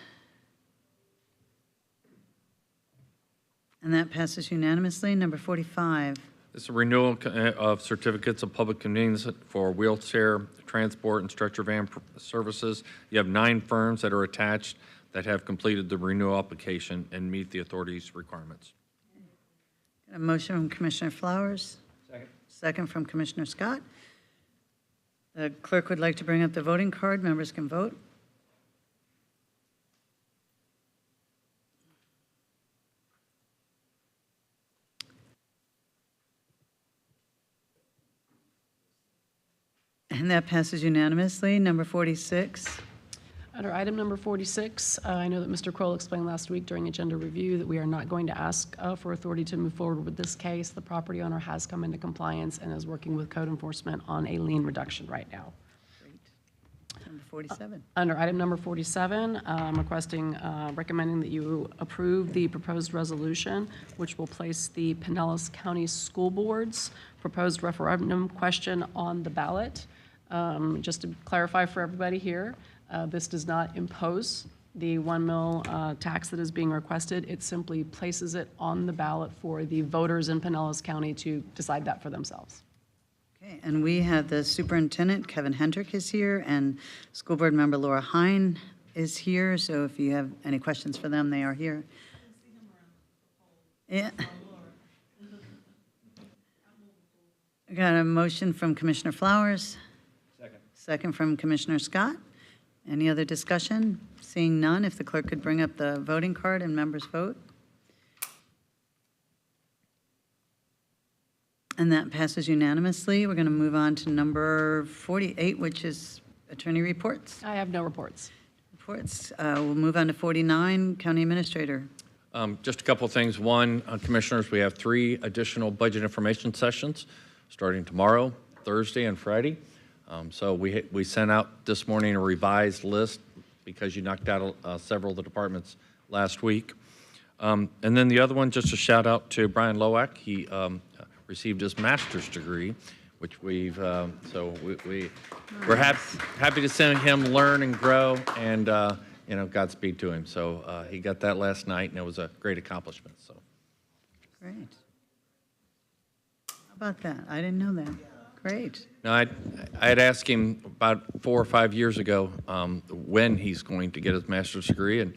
And that passes unanimously. Number 45. This is a renewal of certificates of public convenience for wheelchair transport and stretcher van services. You have 9 firms that are attached that have completed the renewal application and meet the authority's requirements. A motion from Commissioner Flowers. Second. Second from Commissioner Scott. The clerk would like to bring up the voting card. Members can vote. And that passes unanimously. Number 46. Under item number 46, I know that Mr. Kroll explained last week during agenda review that we are not going to ask for authority to move forward with this case. The property owner has come into compliance and is working with code enforcement on a lien reduction right now. Number 47. Under item number 47, I'm recommending that you approve the proposed resolution, which will place the Pinellas County School Board's proposed referendum question on the ballot. Just to clarify for everybody here, this does not impose the 1 mil tax that is being requested. It simply places it on the ballot for the voters in Pinellas County to decide that for themselves. Okay, and we have the superintendent, Kevin Hendrick, is here, and school board member Laura Hine is here. So if you have any questions for them, they are here. Yeah. I got a motion from Commissioner Flowers. Second from Commissioner Scott. Any other discussion? Seeing none, if the clerk could bring up the voting card and members vote. And that passes unanimously. We're going to move on to number 48, which is Attorney reports. I have no reports. Reports. We'll move on to 49, County Administrator. Just a couple of things. One, Commissioners, we have 3 additional budget information sessions starting tomorrow, Thursday, and Friday. So we sent out this morning a revised list because you knocked out several of the departments last week. And then the other one, just a shout out to Brian Loack. He received his master's degree, which we're happy to see him learn and grow, and Godspeed to him. So he got that last night, and it was a great accomplishment. So Great. How about that? I didn't know that. Great. now I had asked him about 4 or 5 years ago when he's going to get his master's degree, and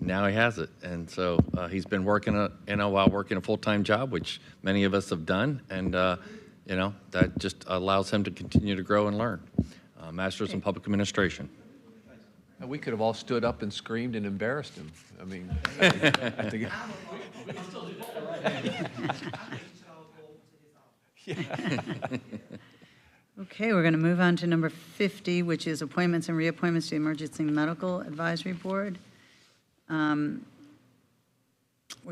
now he has it. And so he's been working while working a full-time job, which many of us have done, and that just allows him to continue to grow and learn. Master's in Public Administration. And we could have all stood up and screamed and embarrassed him. I mean, I think. Okay, we're going to move on to number 50, which is appointments and reappointments to the Emergency Medical Advisory Board. We're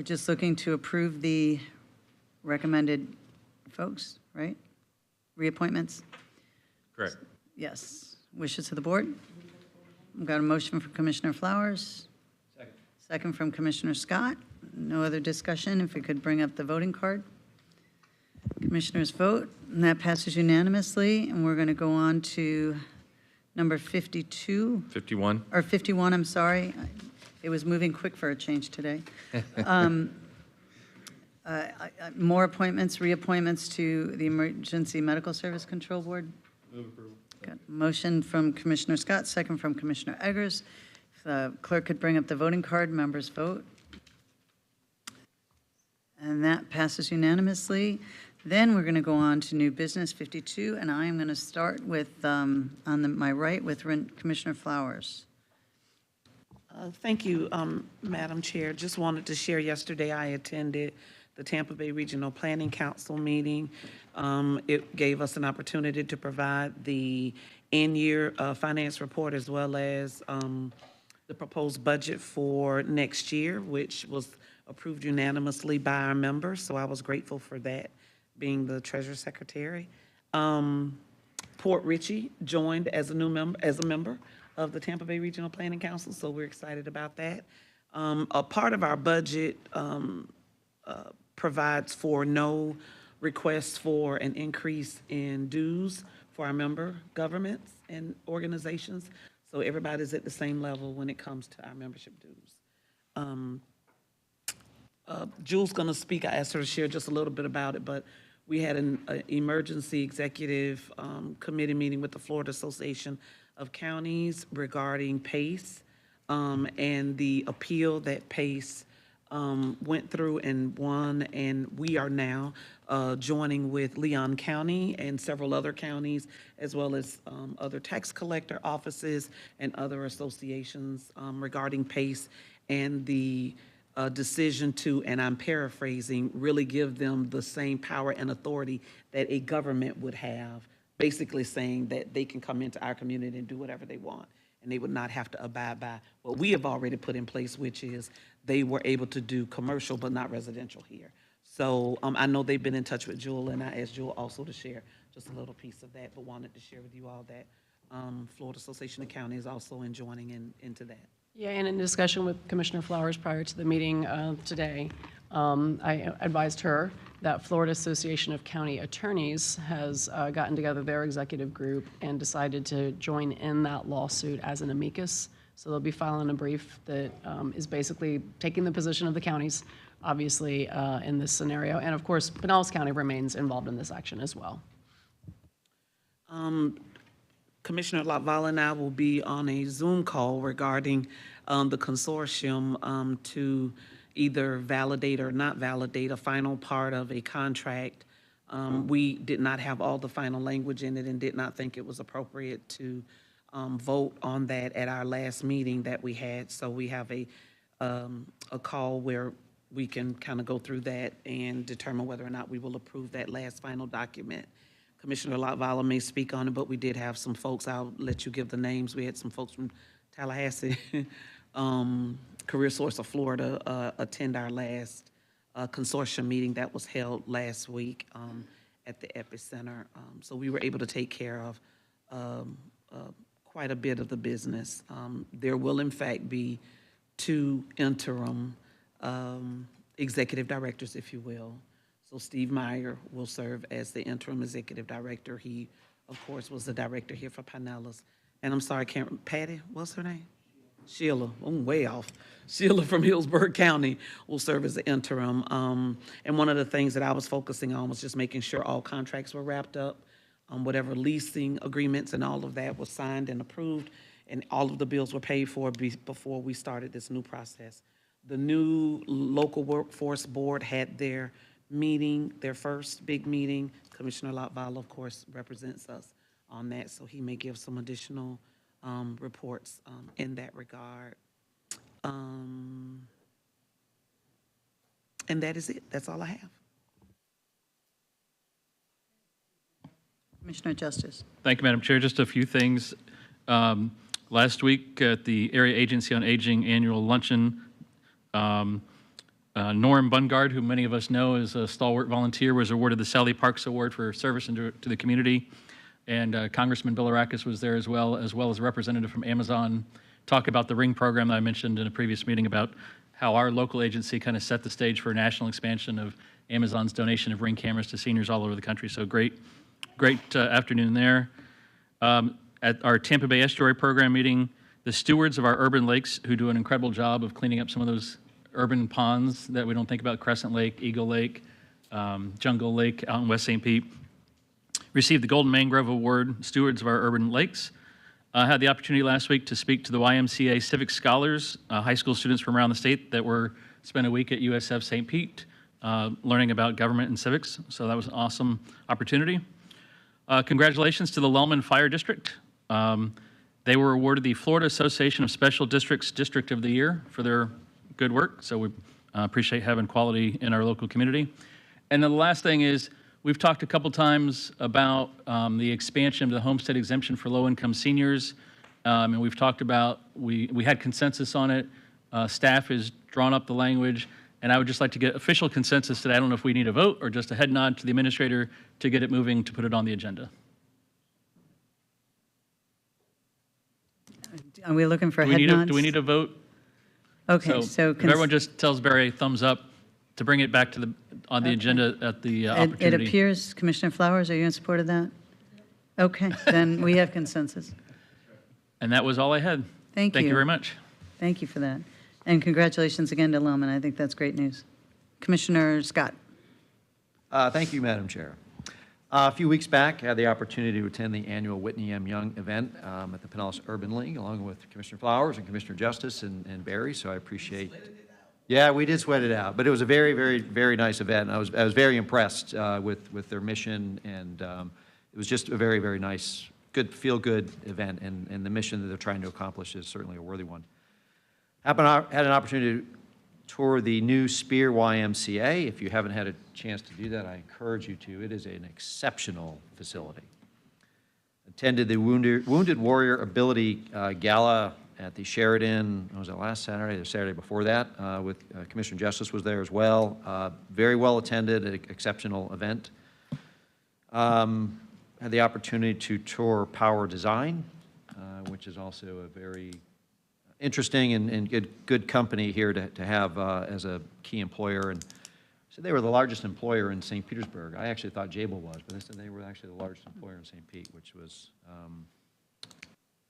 just looking to approve the recommended folks, right? Reappointments? Correct. Yes. Wishes of the board? We've got a motion from Commissioner Flowers. Second from Commissioner Scott. No other discussion. If we could bring up the voting card. Commissioners vote, and that passes unanimously. And we're going to go on to number 52. 51. Or 51, I'm sorry. It was moving quick for a change today. More appointments, reappointments to the Emergency Medical Service Control Board. Move approval. Got a motion from Commissioner Scott, second from Commissioner Eggers. If the clerk could bring up the voting card, members vote. And that passes unanimously. Then we're going to go on to new business 52, and I am going to start with, my right, with Commissioner Flowers. Thank you, Madam Chair. Just wanted to share, yesterday I attended the Tampa Bay Regional Planning Council meeting. It gave us an opportunity to provide the end-year finance report as well as the proposed budget for next year, which was approved unanimously by our members, so I was grateful for that, being the Treasury Secretary. Port Richey joined as a member of the Tampa Bay Regional Planning Council, so we're excited about that. A part of our budget provides for no requests for an increase in dues for our member governments and organizations, so everybody's at the same level when it comes to our membership dues. Julie's going to speak. I asked her to share just a little bit about it, but we had an emergency executive committee meeting with the Florida Association of Counties regarding PACE and the appeal that PACE went through and won, and we are now joining with Leon County and several other counties, as well as other tax collector offices and other associations regarding PACE and the decision to, and I'm paraphrasing, really give them the same power and authority that a government would have, basically saying that they can come into our community and do whatever they want, and they would not have to abide by what we have already put in place, which is they were able to do commercial but not residential here. So I know they've been in touch with Jewel, and I asked Jewel also to share just a little piece of that, but wanted to share with you all that Florida Association of Counties is also joining into that. Yeah, and in discussion with Commissioner Flowers prior to the meeting today, I advised her that Florida Association of County Attorneys has gotten together their executive group and decided to join in that lawsuit as an amicus. So they'll be filing a brief that is basically taking the position of the counties, obviously, in this scenario. And of course, Pinellas County remains involved in this action as well. Commissioner Latvala and I will be on a Zoom call regarding the consortium to either validate or not validate a final part of a contract. We did not have all the final language in it and did not think it was appropriate to vote on that at our last meeting that we had. So we have a call where we can kind of go through that and determine whether or not we will approve that last final document. Commissioner Latvala may speak on it, but we did have some folks, I'll let you give the names. We had some folks from Tallahassee, Career Source of Florida, attend our last consortium meeting that was held last week at the Epicenter. So we were able to take care of quite a bit of the business. There will in fact be 2 interim executive directors, if you will. So Steve Meyer will serve as the interim executive director. He, of course, was the director here for Pinellas. And I'm sorry, Patty, what's her name? Sheila, I'm way off. Sheila from Hillsborough County will serve as the interim. And one of the things that I was focusing on was just making sure all contracts were wrapped up, whatever leasing agreements and all of that was signed and approved, and all of the bills were paid for before we started this new process. The new local workforce board had their meeting, their first big meeting. Commissioner Latvala, of course, represents us on that, so he may give some additional reports in that regard. And that is it. That's all I have. Commissioner Justice. Thank you, Madam Chair. Just a few things. Last week at the Area Agency on Aging annual luncheon, Norm Bungard, who many of us know is a stalwart volunteer, was awarded the Sally Parks Award for service to the community. And Congressman Bilirakis was there as well as a representative from Amazon, talk about the RING program that I mentioned in a previous meeting about how our local agency kind of set the stage for a national expansion of Amazon's donation of RING cameras to seniors all over the country. So great afternoon there. At our Tampa Bay Estuary Program meeting, the stewards of our urban lakes, who do an incredible job of cleaning up some of those urban ponds that we don't think about, Crescent Lake, Eagle Lake, Jungle Lake out in West St. Pete, received the Golden Mangrove Award, stewards of our urban lakes. I had the opportunity last week to speak to the YMCA Civic Scholars, high school students from around the state that spent a week at USF St. Pete learning about government and civics. So that was an awesome opportunity. Congratulations to the Lellman Fire District. They were awarded the Florida Association of Special Districts District of the Year for their good work. So we appreciate having quality in our local community. And then the last thing is, we've talked a couple times about the expansion of the homestead exemption for low-income seniors, and we've talked about, we had consensus on it. Staff has drawn up the language, and I would just like to get official consensus today. I don't know if we need a vote or just a head nod to the administrator to get it moving to put it on the agenda. Are we looking for head nods? Do we need a vote? Okay, so if everyone just tells Barry a thumbs up to bring it back to on the agenda at the opportunity. It appears, Commissioner Flowers, are you in support of that? Okay, then we have consensus. And that was all I had. Thank you. Thank you very much. Thank you for that. And congratulations again to Lellman. I think that's great news. Commissioner Scott. Thank you, Madam Chair. A few weeks back, I had the opportunity to attend the annual Whitney M. Young event at the Pinellas Urban League, along with Commissioner Flowers and Commissioner Justice and Barry, so I appreciate. Yeah, we did sweat it out, but it was a very, very, very nice event. I was very impressed with their mission, and it was just a very, very nice, feel-good event, and the mission that they're trying to accomplish is certainly a worthy one. Had an opportunity to tour the new Spear YMCA. If you haven't had a chance to do that, I encourage you to. It is an exceptional facility. Attended the Wounded Warrior Ability Gala at the Sheridan, was it last Saturday, the Saturday before that, with Commissioner Justice was there as well. Very well attended, exceptional event. Had the opportunity to tour Power Design, which is also a very interesting and good company here to have as a key employer. And so they were the largest employer in St. Petersburg. I actually thought Jabil was, but they said they were actually the largest employer in St. Pete, which was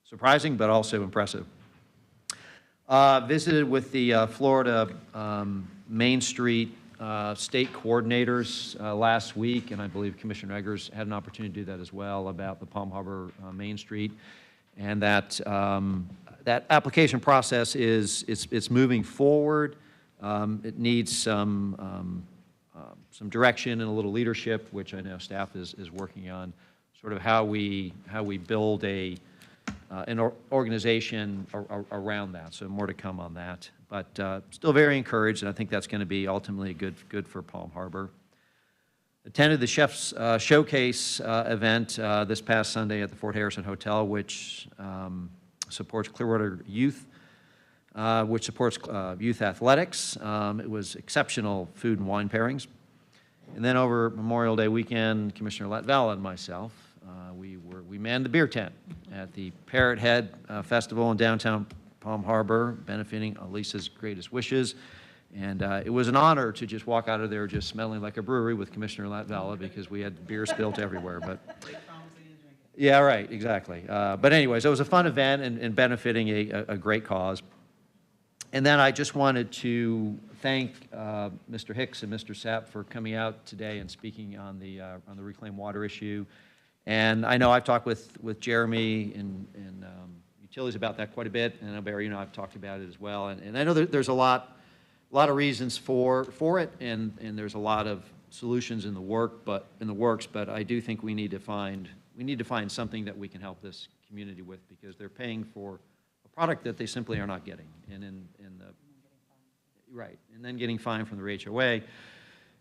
surprising, but also impressive. Visited with the Florida Main Street state coordinators last week, and I believe Commissioner Eggers had an opportunity to do that as well, about the Palm Harbor Main Street, and that that application process it's moving forward. It needs some direction and a little leadership, which I know staff is working on, sort of how we build an organization around that. So more to come on that, but still very encouraged, and I think that's going to be ultimately good for Palm Harbor. attended the Chef's Showcase event this past Sunday at the Fort Harrison Hotel, which supports Clearwater Youth, which supports youth athletics. It was exceptional food and wine pairings. And then over Memorial Day weekend, Commissioner Latvala and myself, we manned the beer tent at the Parrot Head Festival in downtown Palm Harbor, benefiting Elisa's Greatest Wishes. And it was an honor to just walk out of there just smelling like a brewery with Commissioner Latvala, because we had beer spilt everywhere. But yeah, right, exactly. But anyways, it was a fun event and benefiting a great cause. And then I just wanted to thank Mr. Hicks and Mr. Sapp for coming out today and speaking on the reclaimed water issue. And I know I've talked with Jeremy and utilities about that quite a bit, and I know Barry, I've talked about it as well. And I know there's a lot of reasons for it, and there's a lot of solutions in the works. But I do think we need to find something that we can help this community with, because they're paying for a product that they simply are not getting, and then getting fined from the HOA.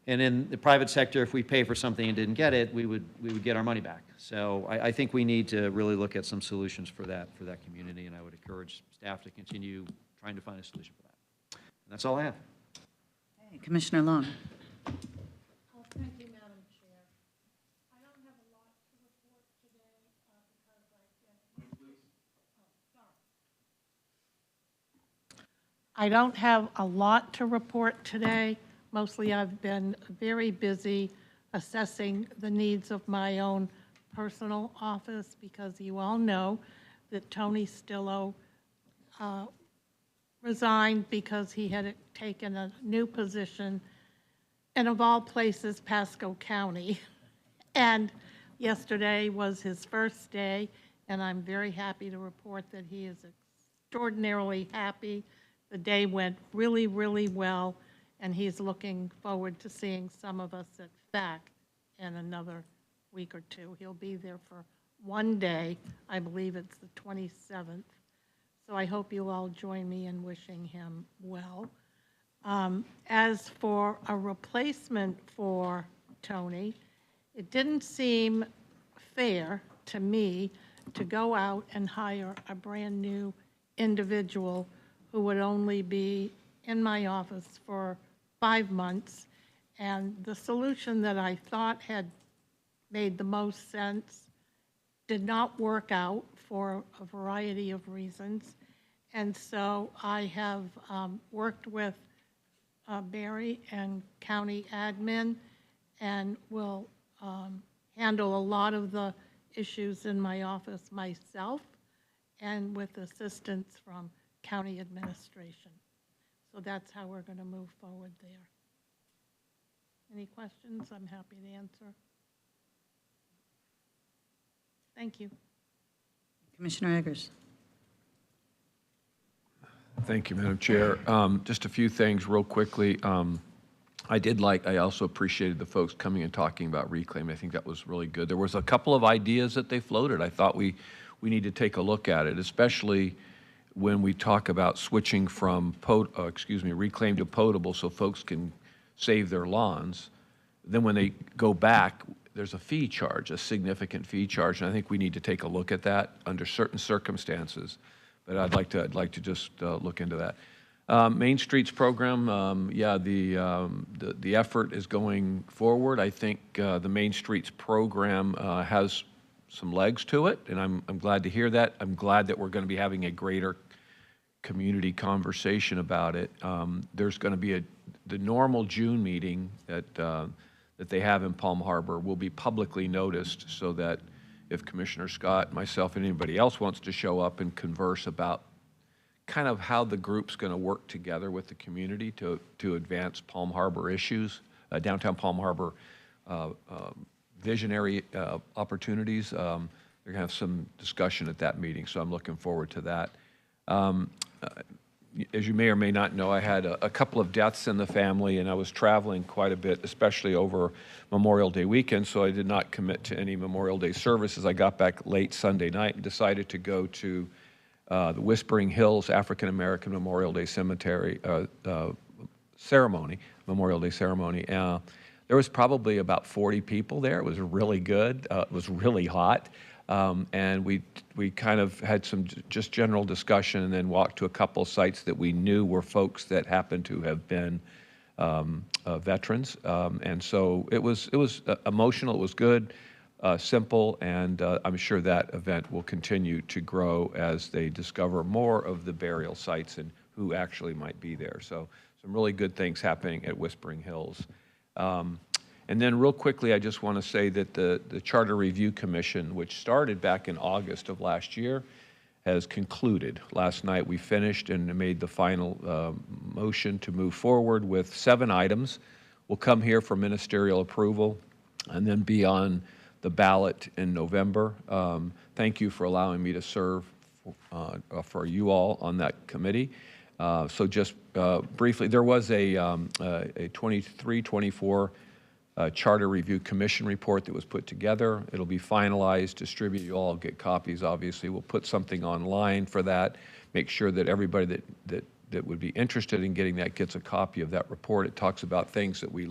And in the private sector, if we pay for something and didn't get it, we would get our money back. So I think we need to really look at some solutions for that community, and I would encourage staff to continue trying to find a solution for that. And that's all I have. Okay, Commissioner Long. Thank you, Madam Chair. I don't have a lot to report today I don't have a lot to report today. Mostly I've been very busy assessing the needs of my own personal office, because you all know that Tony Stillo resigned because he had taken a new position, and of all places, Pasco County. And yesterday was his first day, and I'm very happy to report that he is extraordinarily happy. The day went really, really well, and he's looking forward to seeing some of us at FAC in another week or two. He'll be there for one day. I believe it's the 27th. So I hope you all join me in wishing him well. As for a replacement for Tony, it didn't seem fair to me to go out and hire a brand-new individual who would only be in my office for 5 months. And the solution that I thought had made the most sense did not work out for a variety of reasons. And so I have worked with Barry and county admin, and will handle a lot of the issues in my office myself, and with assistance from county administration. So that's how we're going to move forward there. Any questions? I'm happy to answer. Thank you. Commissioner Eggers. Thank you, Madam Chair. Just a few things real quickly. I also appreciated the folks coming and talking about reclaim. I think that was really good. There was a couple of ideas that they floated. I thought we need to take a look at it, especially when we talk about switching from reclaim to potable so folks can save their lawns. Then when they go back, there's a fee charge, a significant fee charge, and I think we need to take a look at that under certain circumstances. But I'd like to just look into that. Main Streets program, the effort is going forward. I think the Main Streets program has some legs to it, and I'm glad to hear that. I'm glad that we're going to be having a greater community conversation about it. There's going to be the normal June meeting that they have in Palm Harbor will be publicly noticed, so that if Commissioner Scott, myself, and anybody else wants to show up and converse about kind of how the group's going to work together with the community to advance Palm Harbor issues, downtown Palm Harbor visionary opportunities. They're going to have some discussion at that meeting, so I'm looking forward to that. As you may or may not know, I had a couple of deaths in the family, and I was traveling quite a bit, especially over Memorial Day weekend, so I did not commit to any Memorial Day services. I got back late Sunday night and decided to go to the Whispering Hills African American Memorial Day Cemetery ceremony, Memorial Day ceremony. There was probably about 40 people there. It was really good. It was really hot. And we kind of had some just general discussion and then walked to a couple sites that we knew were folks that happened to have been veterans. And so it was emotional. It was good, simple, and I'm sure that event will continue to grow as they discover more of the burial sites and who actually might be there. So some really good things happening at Whispering Hills. And then real quickly, I just want to say that the Charter Review Commission, which started back in August of last year, has concluded. Last night we finished and made the final motion to move forward with 7 items. We'll come here for ministerial approval and then be on the ballot in November. Thank you for allowing me to serve for you all on that committee. So just briefly, there was a 23-24 Charter Review Commission report that was put together. It'll be finalized, distributed. You all get copies, obviously. We'll put something online for that. Make sure that everybody that would be interested in getting that gets a copy of that report. It talks about things that we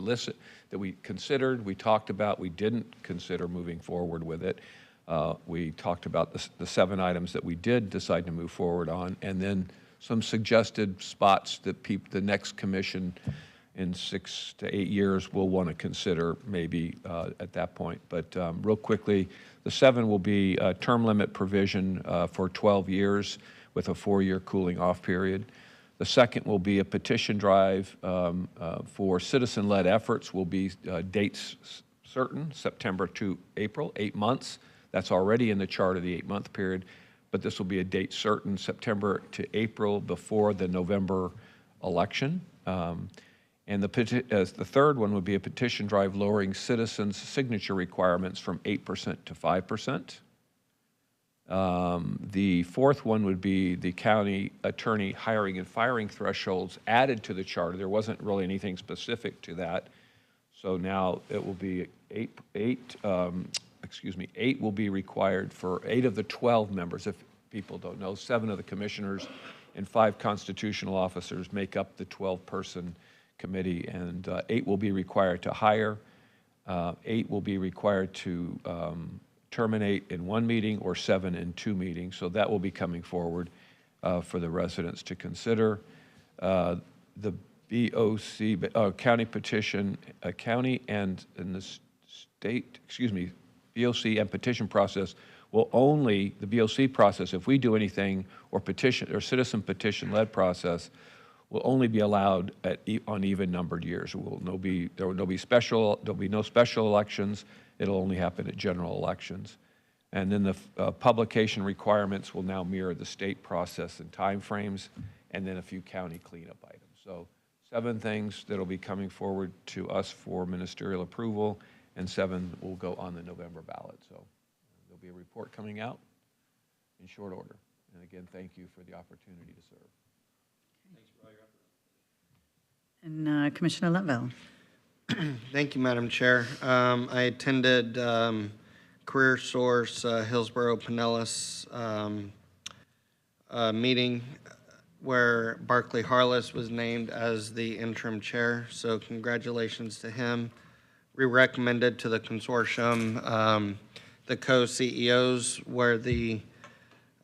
considered, we talked about, we didn't consider moving forward with it. We talked about the 7 items that we did decide to move forward on, and then some suggested spots that the next commission in 6 to 8 years will want to consider maybe at that point. But real quickly, the 7 will be a term limit provision for 12 years with a 4-year cooling off period. The second will be a petition drive for citizen-led efforts will be dates certain, September to April, 8 months. That's already in the charter, the 8-month period, but this will be a date certain, September to April before the November election. And the third one would be a petition drive lowering citizens' signature requirements from 8% to 5%. The fourth one would be the county attorney hiring and firing thresholds added to the charter. There wasn't really anything specific to that. So now it will be 8 will be required for 8 of the 12 members. If people don't know, 7 of the commissioners and 5 constitutional officers make up the 12-person committee, and 8 will be required to hire, 8 will be required to terminate in 1 meeting, or 7 in 2 meetings. So that will be coming forward for the residents to consider. The BOC, county petition, county and in the state, BOC and petition process will only, the BOC process, if we do anything, or petition, or citizen petition-led process, will only be allowed on even-numbered years. There'll be no special elections. It'll only happen at general elections. And then the publication requirements will now mirror the state process and timeframes, and then a few county cleanup items. So 7 things that'll be coming forward to us for ministerial approval, and 7 will go on the November ballot. So there'll be a report coming out in short order. And again, thank you for the opportunity to serve. And Commissioner Lettville. Thank you, Madam Chair. I attended Career Source Hillsborough Pinellas meeting where Barclay Harless was named as the interim chair. So congratulations to him. We recommended to the consortium the co-CEOs where the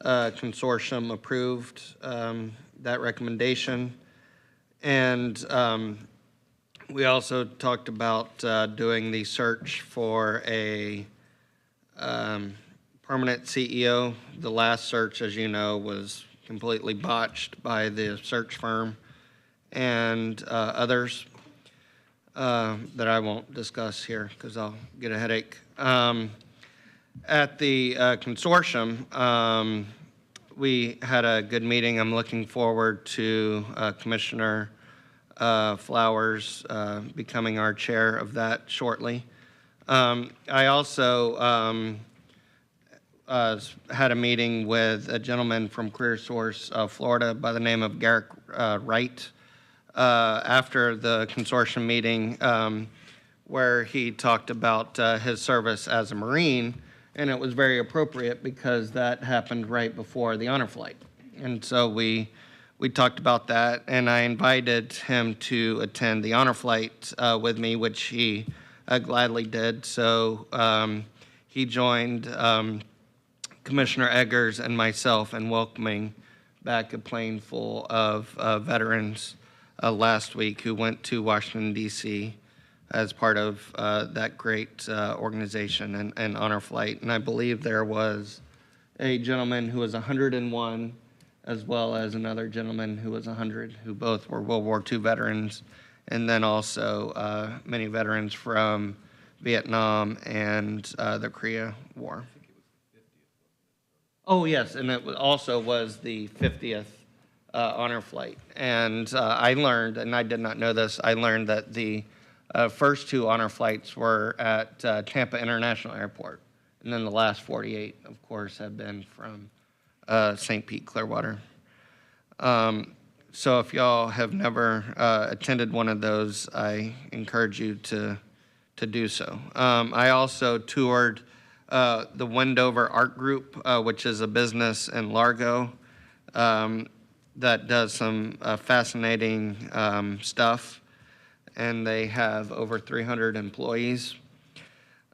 consortium approved that recommendation. And we also talked about doing the search for a permanent CEO. The last search, as you know, was completely botched by the search firm and others that I won't discuss here because I'll get a headache. At the consortium, we had a good meeting. I'm looking forward to Commissioner Flowers becoming our chair of that shortly. I also had a meeting with a gentleman from Career Source, Florida, by the name of Garrick Wright, after the consortium meeting, where he talked about his service as a Marine, and it was very appropriate because that happened right before the honor flight. And so we we talked about that, and I invited him to attend the honor flight with me, which he gladly did. So he joined Commissioner Eggers and myself in welcoming back a plane full of veterans last week who went to Washington, D.C. as part of that great organization and honor flight. And I believe there was a gentleman who was 101, as well as another gentleman who was 100, who both were World War II veterans, and then also many veterans from Vietnam and the Korea War. Oh, yes, and it also was the 50th honor flight. And I learned, and I did not know this, I learned that the first 2 honor flights were at Tampa International Airport. And then the last 48, of course, have been from St. Pete, Clearwater. So if y'all have never attended one of those, I encourage you to do so. I also toured the Wendover Art Group, which is a business in Largo that does some fascinating stuff, and they have over 300 employees.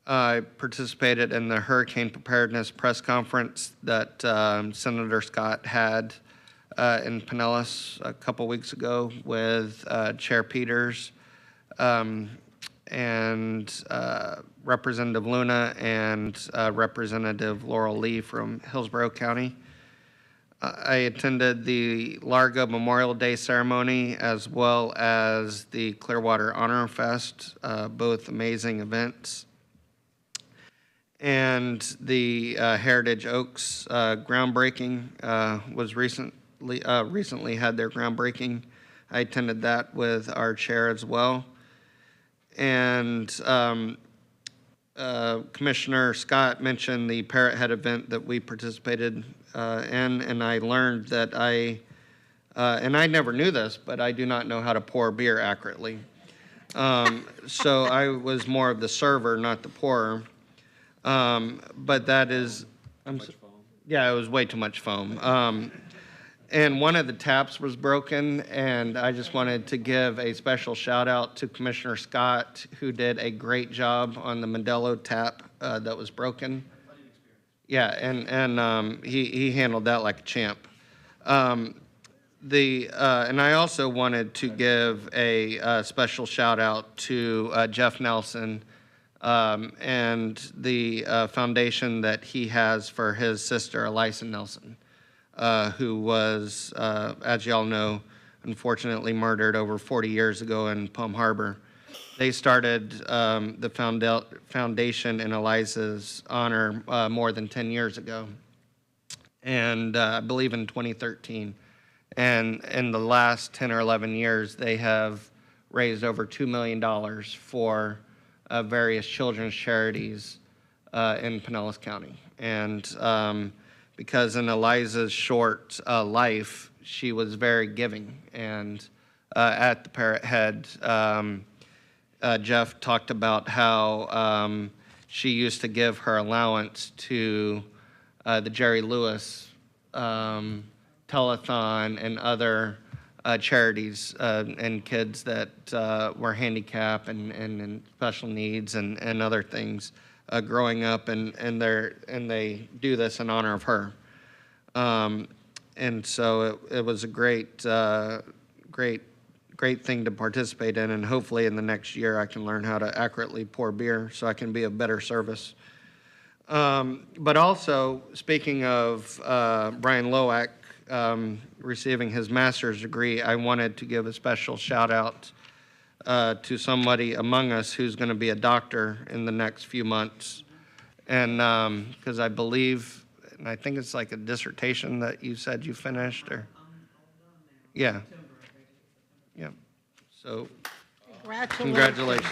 I participated in the Hurricane Preparedness Press Conference that Senator Scott had in Pinellas a couple weeks ago with Chair Peters and Representative Luna and Representative Laurel Lee from Hillsborough County. I attended the Largo Memorial Day ceremony as well as the Clearwater Honor Fest, both amazing events. And the Heritage Oaks groundbreaking was recently had their groundbreaking. I attended that with our chair as well. And Commissioner Scott mentioned the Parrot Head event that we participated in, and I learned that and I never knew this, but I do not know how to pour beer accurately. So I was more of the server, not the pourer. But that is, yeah, it was way too much foam. And one of the taps was broken, and I just wanted to give a special shout out to Commissioner Scott, who did a great job on the Modelo tap that was broken. Yeah, and he handled that like a champ. And I also wanted to give a special shout out to Jeff Nelson and the foundation that he has for his sister, Elisa Nelson, who was, as y'all know, unfortunately murdered over 40 years ago in Palm Harbor. They started the foundation in Eliza's honor more than 10 years ago, and I believe in 2013. And in the last 10 or 11 years, they have raised over $2 million for various children's charities in Pinellas County. And because in Eliza's short life, she was very giving. And at the Parrot Head, Jeff talked about how she used to give her allowance to the Jerry Lewis telethon and other charities and kids that were handicapped and special needs and other things growing up, and they do this in honor of her. And so it was a great thing to participate in, and hopefully in the next year I can learn how to accurately pour beer so I can be of better service. But also, speaking of Brian Loack receiving his master's degree, I wanted to give a special shout out to somebody among us who's going to be a doctor in the next few months. And because I believe, and I think it's like a dissertation that you said you finished, or yeah. Yeah. So congratulations.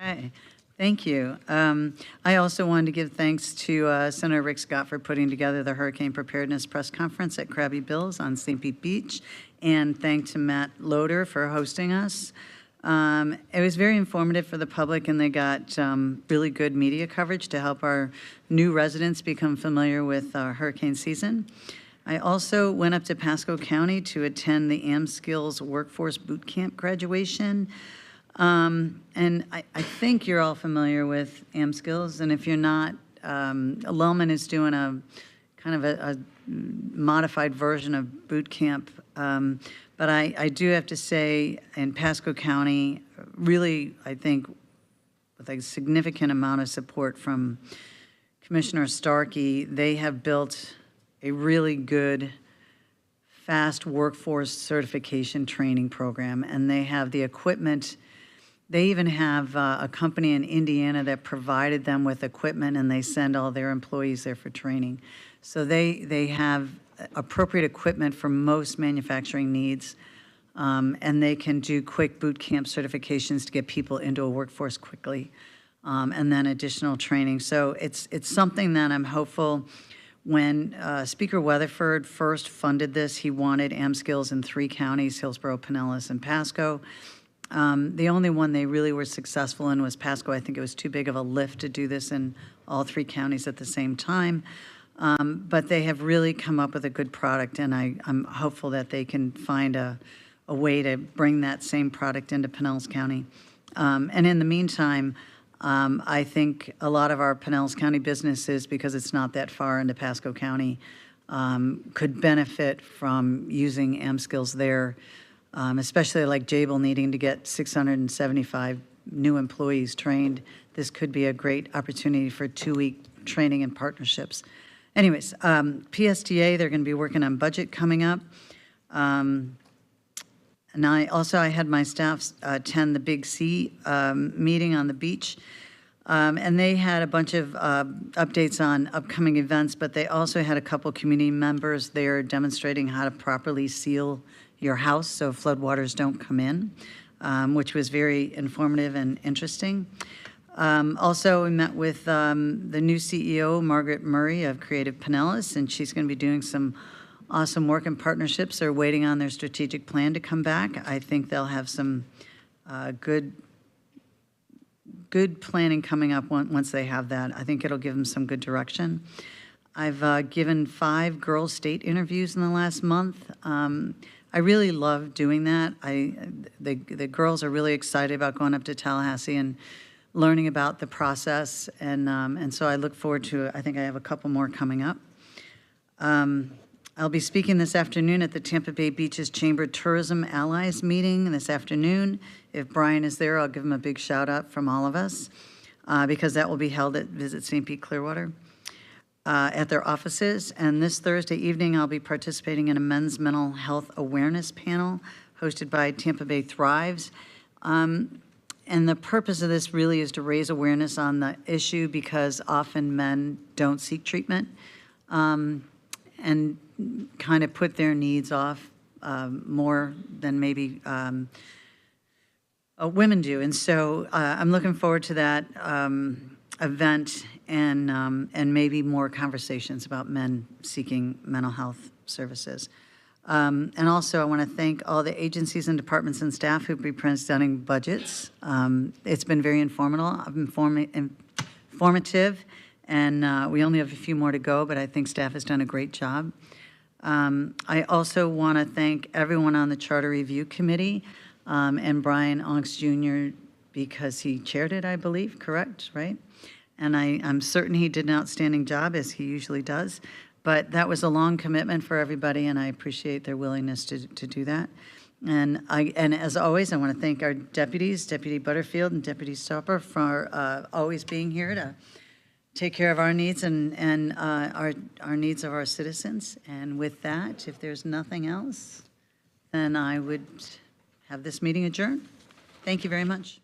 Okay, Thank you. I also wanted to give thanks to Senator Rick Scott for putting together the Hurricane Preparedness Press Conference at Krabby Bill's on St. Pete Beach, and thank to Matt Loader for hosting us. It was very informative for the public, and they got really good media coverage to help our new residents become familiar with hurricane season. I also went up to Pasco County to attend the AmSkills Workforce Boot Camp graduation. And I think you're all familiar with AmSkills, and if you're not, Lellman is doing a kind of a modified version of boot camp. But I do have to say, in Pasco County, really, I think, with a significant amount of support from Commissioner Starkey, they have built a really good, fast workforce certification training program, and they have the equipment. They even have a company in Indiana that provided them with equipment, and they send all their employees there for training. So they have appropriate equipment for most manufacturing needs, and they can do quick boot camp certifications to get people into a workforce quickly, and then additional training. So it's something that I'm hopeful. When Speaker Weatherford first funded this, he wanted AmSkills in 3 counties, Hillsborough, Pinellas, and Pasco. The only one they really were successful in was Pasco. I think it was too big of a lift to do this in all 3 counties at the same time. But they have really come up with a good product, and I'm hopeful that they can find a way to bring that same product into Pinellas County. And in the meantime, I think a lot of our Pinellas County businesses, because it's not that far into Pasco County, could benefit from using AmSkills there. Especially like Jabil needing to get 675 new employees trained. This could be a great opportunity for 2-week training and partnerships. Anyways, PSTA, they're going to be working on budget coming up. And I had my staff attend the Big C meeting on the beach. And they had a bunch of updates on upcoming events, but they also had a couple community members there demonstrating how to properly seal your house so floodwaters don't come in, which was very informative and interesting. Also, we met with the new CEO, Margaret Murray of Creative Pinellas, and she's going to be doing some awesome work and partnerships. They're waiting on their strategic plan to come back. I think they'll have some good planning coming up once they have that. I think it'll give them some good direction. I've given 5 girls' state interviews in the last month. I really love doing that. The girls are really excited about going up to Tallahassee and learning about the process, and so I look forward to it. I think I have a couple more coming up. I'll be speaking this afternoon at the Tampa Bay Beaches Chamber Tourism Allies meeting this afternoon. If Brian is there, I'll give him a big shout out from all of us, because that will be held at Visit St. Pete Clearwater. At their offices. And this Thursday evening, I'll be participating in a men's mental health awareness panel hosted by Tampa Bay Thrives. And the purpose of this really is to raise awareness on the issue, because often men don't seek treatment and kind of put their needs off more than maybe women do. And so I'm looking forward to that event and maybe more conversations about men seeking mental health services. And also, I want to thank all the agencies and departments and staff who've been presenting budgets. It's been very informative, and we only have a few more to go, but I think staff has done a great job. I also want to thank everyone on the Charter Review Committee and Brian Onks Jr., because he chaired it, I believe, correct, right? And I'm certain he did an outstanding job, as he usually does. But that was a long commitment for everybody, and I appreciate their willingness to do that. And as always, I want to thank our deputies, Deputy Butterfield and Deputy Stopper, for always being here to take care of our needs and our needs of our citizens. And with that, if there's nothing else, then I would have this meeting adjourned. Thank you very much.